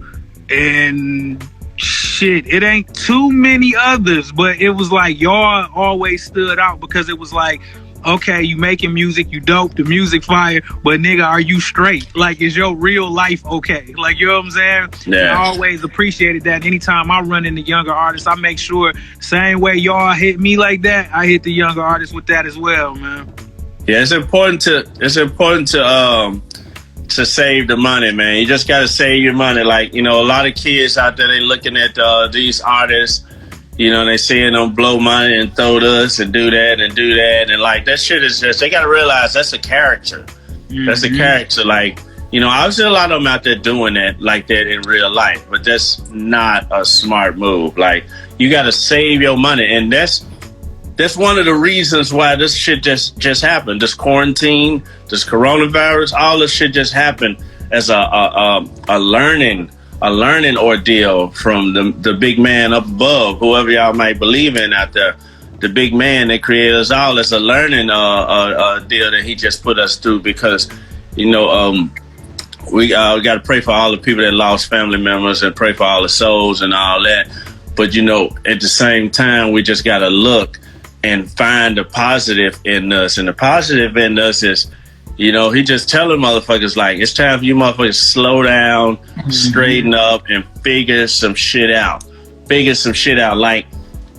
and shit, it ain't too many others, but it was like y'all always stood out because it was like, okay, you making music, you dope, the music fire, but nigga, are you straight? Like, is your real life okay? Like, you know what I'm saying? Yeah. I always appreciated that. Anytime I run into younger artists, I make sure same way y'all hit me like that, I hit the younger artists with that as well, man. Yeah, it's important to save the money, man. You just gotta save your money. Like, you know, a lot of kids out there, they looking at these artists, you know, they seeing them blow money and throw this and do that, and like that shit is just, they gotta realize that's a character. Mm-hmm. That's a character. Like, you know, I've seen a lot of them out there doing that like that in real life, but that's not a smart move. Like, you gotta save your money, and that's that's one of the reasons why this shit just happened. This quarantine, this coronavirus, all this shit just happened as a learning ordeal from the big man up above, whoever y'all might believe in out there. The big man that created us all. It's a learning deal that he just put us through, because we got to pray for all the people that lost family members and pray for all the souls and all that. But at the same time, we just got to look and find the positive in us. And the positive in us is, he just telling motherfuckers, like, it's time for you motherfuckers to slow down, straighten up, and figure some shit out. Like,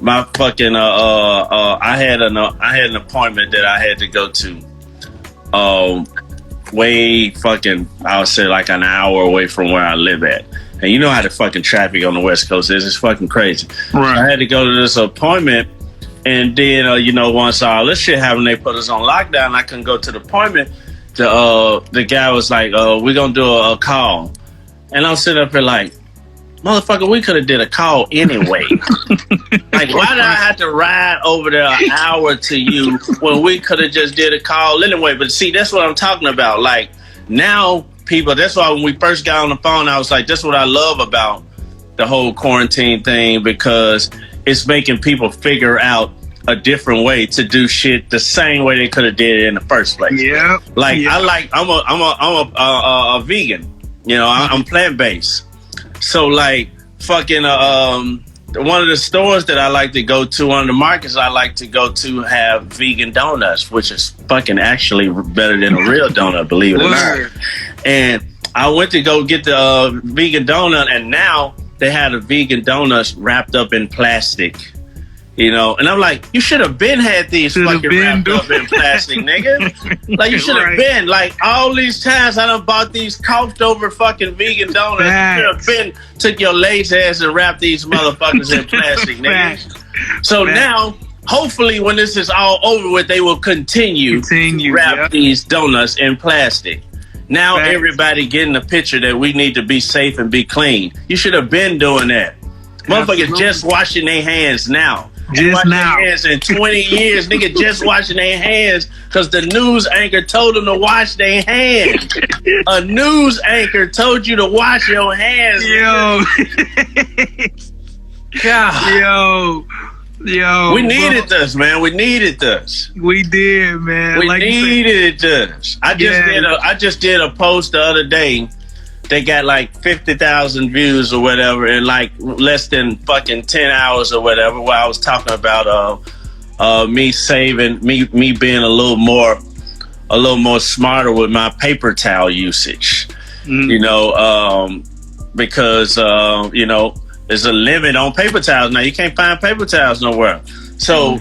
my fucking, I had an appointment that I had to go to, way fucking, I would say like an hour away from where I live at. And you know how the fucking traffic on the West Coast is. It's fucking crazy. Right. So I had to go to this appointment. And then, once all this shit happened, they put us on lockdown. I couldn't go to the appointment. The guy was like, we're going to do a call. And I'm sitting up here like, motherfucker, we could have did a call anyway. Like, why did I have to ride over there an hour to you when we could have just did a call anyway? But see, that's what I'm talking about. Like, now people, that's why when we first got on the phone, I was like, that's what I love about the whole quarantine thing, because it's making people figure out a different way to do shit the same way they could have did it in the first place. Yeah. Like, yeah. I'm a vegan. I'm plant-based. So like fucking one of the stores that I like to go to, one of the markets I like to go to, have vegan donuts, which is fucking actually better than a real donut, believe it or not. And I went to go get the vegan donut, and now they had a vegan donuts wrapped up in plastic. And I'm like, you should have been had these fucking wrapped up in plastic, nigga. Like, you should have been, like, all these times I done bought these coughed over fucking vegan donuts. You should have been, took your lazy ass and wrapped these motherfuckers in plastic, nigga. So now, hopefully, when this is all over with, they will continue to wrap these donuts in plastic. Now everybody getting the picture that we need to be safe and be clean. You should have been doing that. Motherfuckers just washing their hands now. Just now. Their hands in 20 years, nigga, just washing their hands because the news anchor told them to wash their hands. A news anchor told you to wash your hands. Yo. God. Yo. We needed this, man. We needed this. We did, man. We needed this. I just did a post the other day. They got like 50,000 views or whatever in like less than fucking 10 hours or whatever, where I was talking about me being a little more smarter with my paper towel usage. Because there's a limit on paper towels now. You can't find paper towels nowhere. So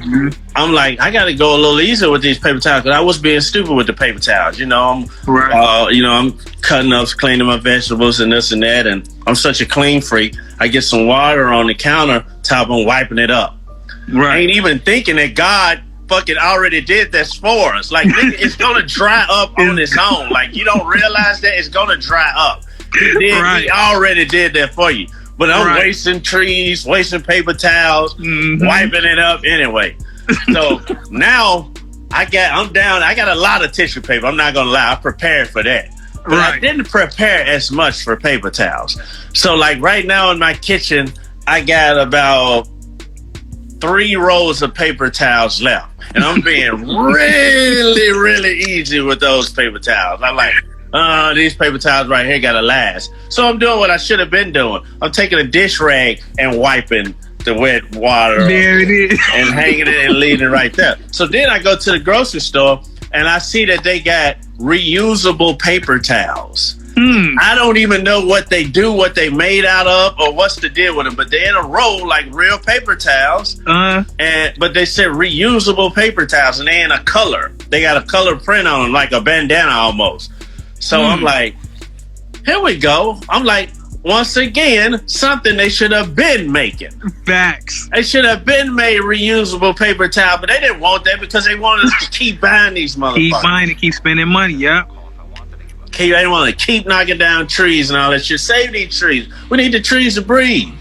I'm like, I got to go a little easier with these paper towels, because I was being stupid with the paper towels. I'm cutting up, cleaning my vegetables and this and that, and I'm such a clean freak. I get some water on the countertop and wiping it up. Right. I ain't even thinking that God fucking already did this for us. Like, nigga, it's gonna dry up on its own. Like, you don't realize that it's gonna dry up. He already did that for you. But I'm wasting trees, wasting paper towels, wiping it up anyway. So now I'm down. I got a lot of tissue paper. I'm not gonna lie. I prepared for that. But I didn't prepare as much for paper towels. So like right now in my kitchen, I got about 3 rolls of paper towels left. And I'm being really, really easy with those paper towels. I'm like, these paper towels right here gotta last. So I'm doing what I should have been doing. I'm taking a dish rag and wiping the wet water there it is. And hanging it and leaving it right there. So then I go to the grocery store and I see that they got reusable paper towls. I don't even know what they do, what they made out of, or what's the deal with them. But they're in a roll like real paper towels. But they said reusable paper towels, and they're in a color. They got a color print on them, like a bandana almost. So I'm like, here we go. I'm like, once again, something they should have been making. Facts. They should have been made reusable paper towel, but they didn't want that because they wanted us to keep buying these motherfuckers. Keep buying and keep spending money, yeah. They want to keep knocking down trees and all that shit. Save these trees. We need the trees to breathe.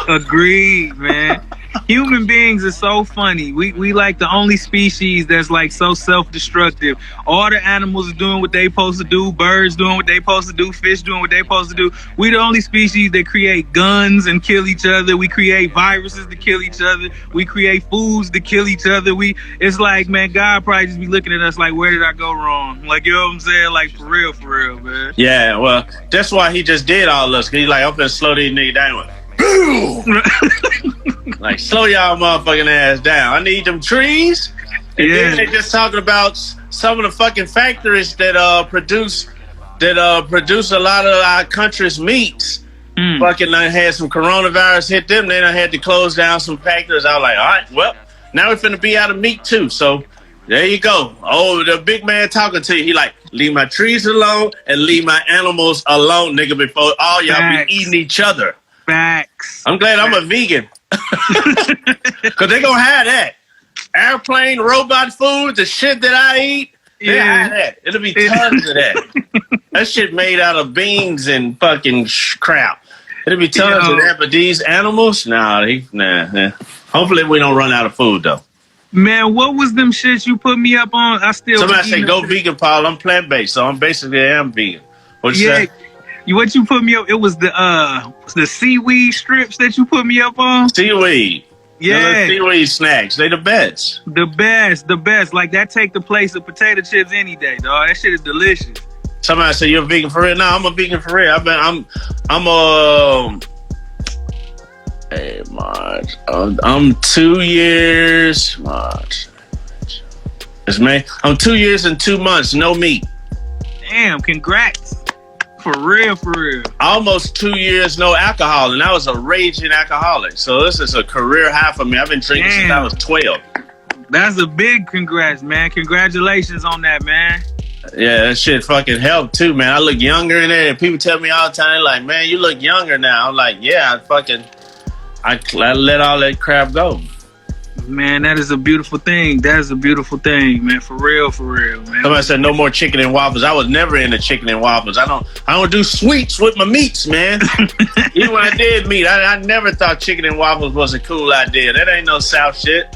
Agreed, man. Human beings are so funny. We like the only species that's like so self-destructive. All the animals are doing what they supposed to do. Birds doing what they supposed to do. Fish doing what they supposed to do. We the only species that create guns and kill each other. We create viruses to kill each other. We create foods to kill each other. It's like, man, God probably just be looking at us like, where did I go wrong? Like, you know what I'm saying? Like, for real, man. Yeah, well, that's why he just did all this. He's like, I'm gonna slow these niggas down. Like, slow y'all motherfucking ass down. I need them trees. And then they just talking about some of the fucking factories that produce a lot of our country's meats. Fucking had some coronavirus hit them. They done had to close down some factories. I was like, all right, well, now we're finna be out of meat too. So there you go. Oh, the big man talking to you. He like, leave my trees alone and leave my animals alone, nigga, before all y'all be eating each other. Facts. I'm glad I'm a vegan. Because they gonna have that. Airplane, robot food, the shit that I eat, they have that. It'll be tons of that. That shit made out of beans and fucking crap. It'll be tons of that, but these animals, nah. Hopefully we don't run out of food, though. Man, what was them shits you put me up on? Somebody say, go vegan, Paul. I'm plant-based, so I'm basically vegan. What you say? What you put me up? It was the seaweed strips that you put me up on. Seaweed. Yeah. Seaweed snacks. They the best. The best. Like, that take the place of potato chips any day, dog. That shit is delicious. Somebody say you're a vegan for real. No, I'm a vegan for real. Hey, March. I'm 2 years. March. It's May. I'm 2 years and 2 months. No meat. Damn, congrats. For real. Almost 2 years, no alcohol, and I was a raging alcoholic. So this is a career high for me. I've been drinking since I was 12. That's a big congrats, man. Congratulations on that, man. Yeah, that shit fucking helped too, man. I look younger in there, and people tell me all the time, they're like, man, you look younger now. I'm like, yeah, I let all that crap go. Man, that is a beautiful thing. That is a beautiful thing, man. For real, man. Somebody said no more chicken and waffles. I was never into chicken and waffles. I don't do sweets with my meats, man. Even when I did meat, I never thought chicken and waffles was a cool idea. That ain't no South shit.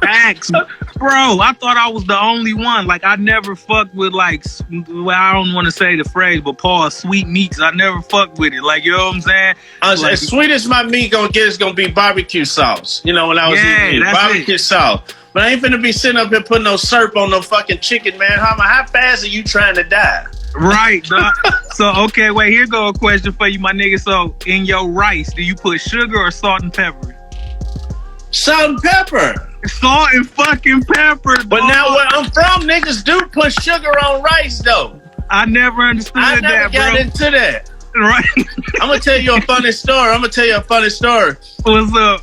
Facts. Bro, I thought I was the only one. Like, I never fucked with, like, well, I don't want to say the phrase, but Paul, sweet meats. I never fucked with it. Like, you know what I'm saying? Like, as sweet as my meat gonna get is gonna be barbecue sauce. You know, when I was eating barbecue sauce. But I ain't finna be sitting up here putting no syrup on no fucking chicken, man. How fast are you trying to die? Right, dog. So, okay, wait, here go a question for you, my nigga. So, in your rice, do you put sugar or salt and pepper? Salt and pepper. Salt and fucking pepper, dog. But now where I'm from, niggas do put sugar on rice, though. I never understood that, bro. I never got into that. Right. I'm gonna tell you a funny story. What's up?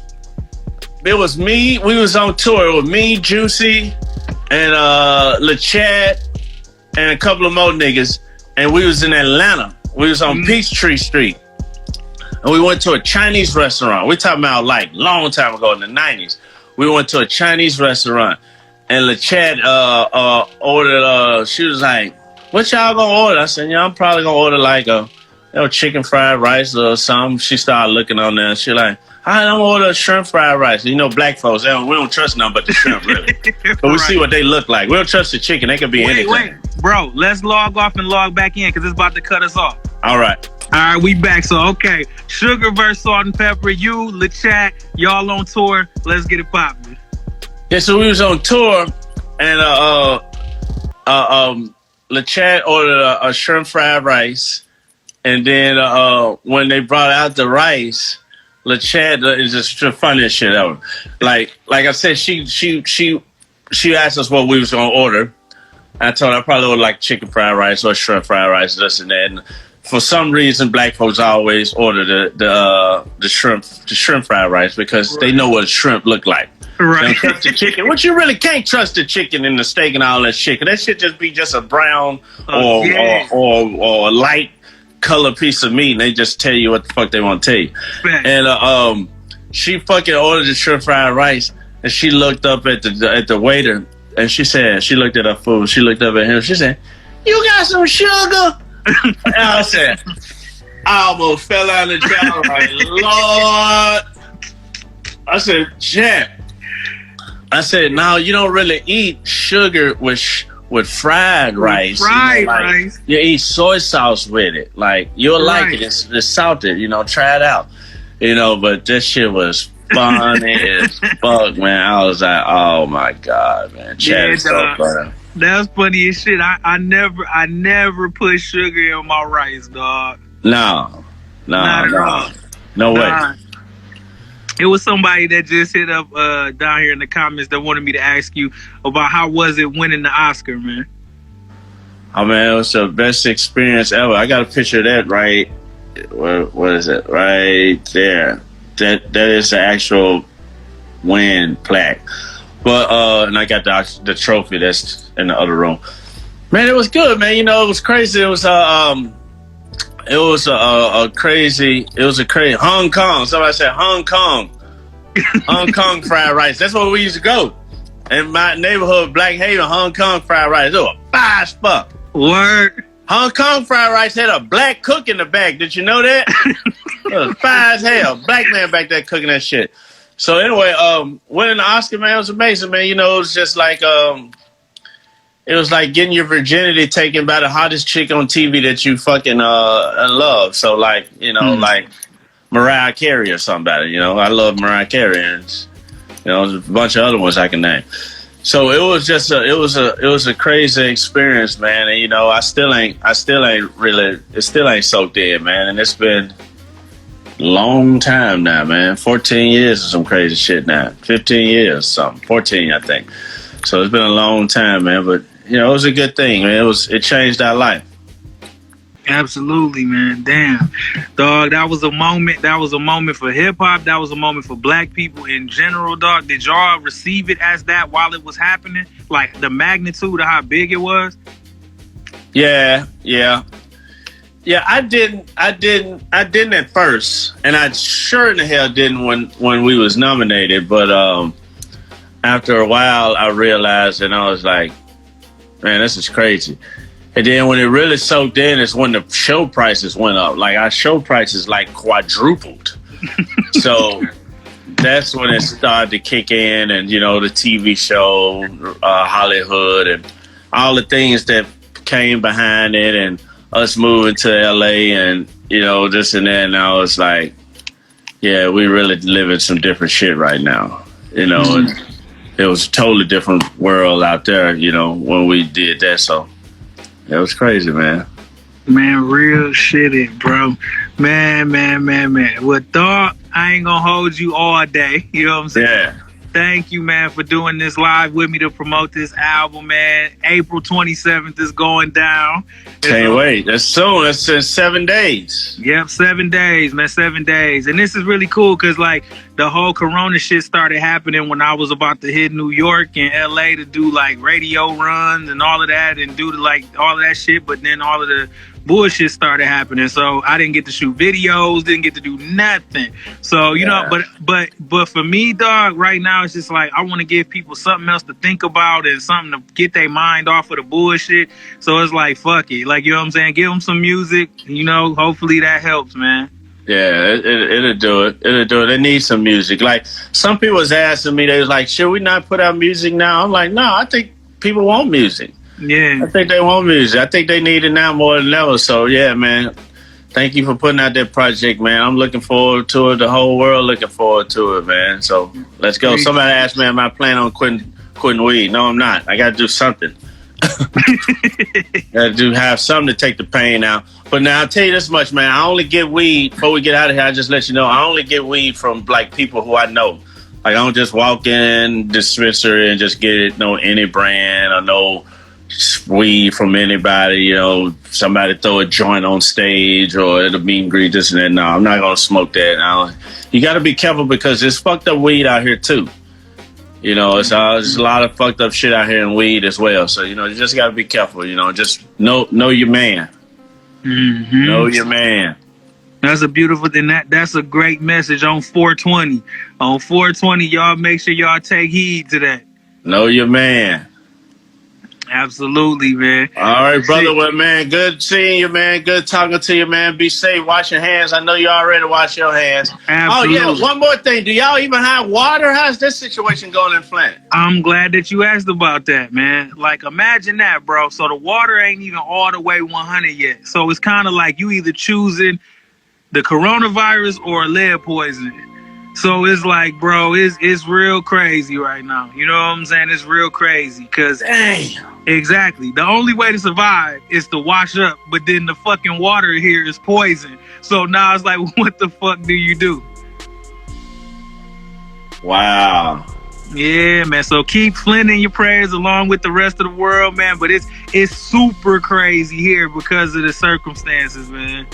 It was me. We was on tour. It was me, Juicy, and LeChat, and a couple of more niggas. And we was in Atlanta. We was on Peachtree Street. And we went to a Chinese restaurant. We're talking about like long time ago in the 90s. We went to a Chinese restaurant. And LeChat ordered, she was like, what y'all gonna order? I said, yeah, I'm probably gonna order like a chicken fried rice or something. She started looking on there and she like, all right, I'm gonna order a shrimp fried rice. You know, black folks, we don't trust nothing but the shrimp, really. But we see what they look like. We don't trust the chicken. They could be anything. Wait, bro, let's log off and log back in because it's about to cut us off. All right, we back. So, okay, sugar versus salt and pepper. You, LeChat, y'all on tour. Let's get it popping. Yeah, so we was on tour, and LeChat ordered a shrimp fried rice, and then when they brought out the rice, LeChat is just the funniest shit ever. Like I said, she asked us what we was gonna order. I told her I probably order like chicken fried rice or shrimp fried rice, this and that. And for some reason, black folks always order the shrimp fried rice because they know what a shrimp look like. Right. They don't trust the chicken. Which you really can't trust the chicken and the steak and all that shit. 'Cause that shit just be just a brown or a light color piece of meat, and they just tell you what the fuck they want to tell you. Right. And she fucking ordered the shrimp fried rice, and she looked up at the waiter, and she said, she looked at her food. She looked up at him. She said, "You got some sugar?" And I said, I almost fell out of the chair. Like, Lord. I said, Jack. I said, no, you don't really eat sugar with fried rice. Fried rice. You eat soy sauce with it. Like, you'll like it. It's salted. Try it out. But this shit was funny as fuck, man. I was like, oh my God, man. Chad is so funny. That's funny as shit. I never put sugar in my rice, dog. No. No way. It was somebody that just hit up down here in the comments that wanted me to ask you about how was it winning the Oscar, man? Oh man, it was the best experience ever. I got a picture of that right. What is it? Right there. That is the actual win plaque. But and I got the trophy that's in the other room. Man, it was good, man. It was crazy. It was a crazy Hong Kong. Somebody said Hong Kong. Hong Kong fried rice. That's where we used to go. In my neighborhood, Black Haven, Hong Kong fried rice. It was fire as fuck. Word. Hong Kong fried rice had a black cook in the back. Did you know that? It was fire as hell. Black man back there cooking that shit. So anyway, winning the Oscar, man, it was amazing, man. It was just like it was like getting your virginity taken by the hottest chick on TV that you fucking love. So like, like Mariah Carey or somebody. I love Mariah Carey, and there's a bunch of other ones I can name. So it was just it was a crazy experience, man. And it still ain't soaked in, man. And it's been a long time now, man. 14 years of some crazy shit now. 15 years, something. 14, I think. So it's been a long time, man. But it was a good thing, man. It changed our life. Absolutely, man. Damn, dog. That was a moment. That was a moment for hip hop. That was a moment for Black people in general, dog. Did y'all receive it as that while it was happening? Like the magnitude of how big it was? Yeah. I didn't at first, and I sure in the hell didn't when we was nominated. But after a while, I realized, and I was like, man, this is crazy. And then when it really soaked in is when the show prices went up. Like our show prices like quadrupled. So that's when it started to kick in, and the TV show, Hollywood, and all the things that came behind it, and us moving to LA, and this and that. And I was like, yeah, we really living some different shit right now. And it was a totally different world out there, when we did that. So it was crazy, man. Man, real shit, bro. Man. Well, dog, I ain't gonna hold you all day. You know what I'm saying? Yeah. Thank you, man, for doing this live with me to promote this album, man. April 27th is going down. Can't wait. That's soon. That's in 7 days. Yep, 7 days, man. 7 days. And this is really cool because, like, the whole Corona shit started happening when I was about to hit New York and LA to do, like, radio runs and all of that and do, like, all of that shit. But then all of the bullshit started happening, so I didn't get to shoot videos, didn't get to do nothing. So but for me, dog, right now it's just like I want to give people something else to think about and something to get their mind off of the bullshit. So it's like, fuck it, like, you know what I'm saying, give them some music, hopefully that helps, man. Yeah, it'll do it. They need some music. Like, some people was asking me, they was like, should we not put out music now? I'm like, no, I think people want music. Yeah, I think they want music. I think they need it now more than ever. So yeah, man. Thank you for putting out that project, man. I'm looking forward to it. The whole world looking forward to it, man. So let's go. Somebody asked me, am I planning on quitting weed? No, I'm not. I got to do something. Got to have something to take the pain out. But now I'll tell you this much, man. I only get weed. Before we get out of here, I just let you know, I only get weed from like people who I know. Like, I don't just walk in dispensary and just get it, any brand or no weed from anybody, somebody throw a joint on stage or at a meet and greet, this and that. No, I'm not gonna smoke that. You got to be careful because there's fucked up weed out here too. There's a lot of fucked up shit out here in weed as well. So you just got to be careful. Just know your man. Mm-hmm. Know your man. That's a beautiful thing. That's a great message on 420. On 420, y'all make sure y'all take heed to that. Know your man. Absolutely, man. All right, brother. Well, man, good seeing you, man. Good talking to you, man. Be safe. Wash your hands. I know you already wash your hands. Absolutely. Oh, yeah. One more thing. Do y'all even have water? How's this situation going in Flint? I'm glad that you asked about that, man. Like, imagine that, bro. So the water ain't even all the way 100 yet. So it's kind of like you either choosing the coronavirus or lead poisoning. So it's like, bro, it's real crazy right now. You know what I'm saying? It's real crazy because exactly the only way to survive is to wash up, but then the fucking water here is poison. So now it's like, what the fuck do you do? Wow. Yeah, man. So keep Flint in your prayers along with the rest of the world, man. But it's super crazy here because of the circumstances, man.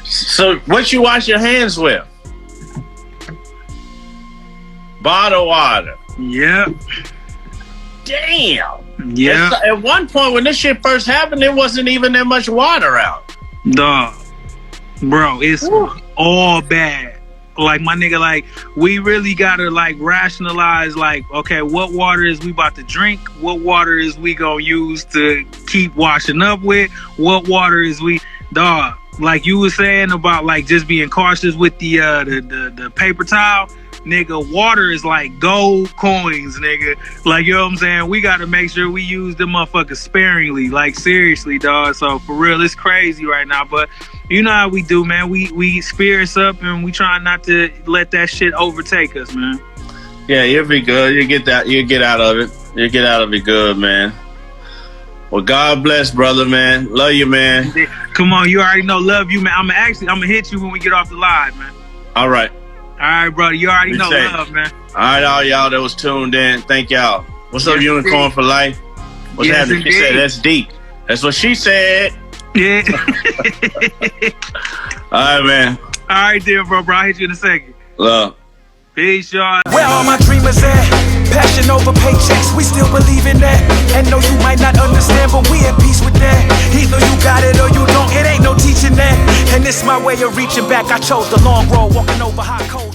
So what you wash your hands with? Bottled water. Yep. Damn. Yeah. At one point when this shit first happened, there wasn't even that much water out. Dog. Bro, it's all bad. Like, my nigga, like, we really gotta, like, rationalize, like, okay, what water is we about to drink? What water is we gonna use to keep washing up with? What water is we... Dog, like you were saying about, like, just being cautious with the paper towel. Nigga, water is like gold coins, nigga. Like, you know what I'm saying? We got to make sure we use them motherfuckers sparingly. Like, seriously, dog. So, for real, it's crazy right now. But you know how we do, man. We spirits up and we try not to let that shit overtake us, man. Yeah, you'll be good. You get out of it. You get out of it good, man. Well, God bless, brother, man. Love you, man. Come on, you already know. Love you, man. I'm gonna hit you when we get off the live, man. All right. All right, brother. You already know. Love, man. All right, all y'all that was tuned in. Thank y'all. What's up, Unicorn for Life? What's happening? She said that's deep. That's what she said. Yeah. All right, man. All right, dear bro. I'll hit you in a second. Love. Peace, y'all. Where all my dreamers at? Passion over paychecks, we still believe in that. And no, you might not understand, but we at peace with that. Either you got it or you don't, it ain't no teaching that. And it's my way of reaching back. I chose the long road, walking over high cold.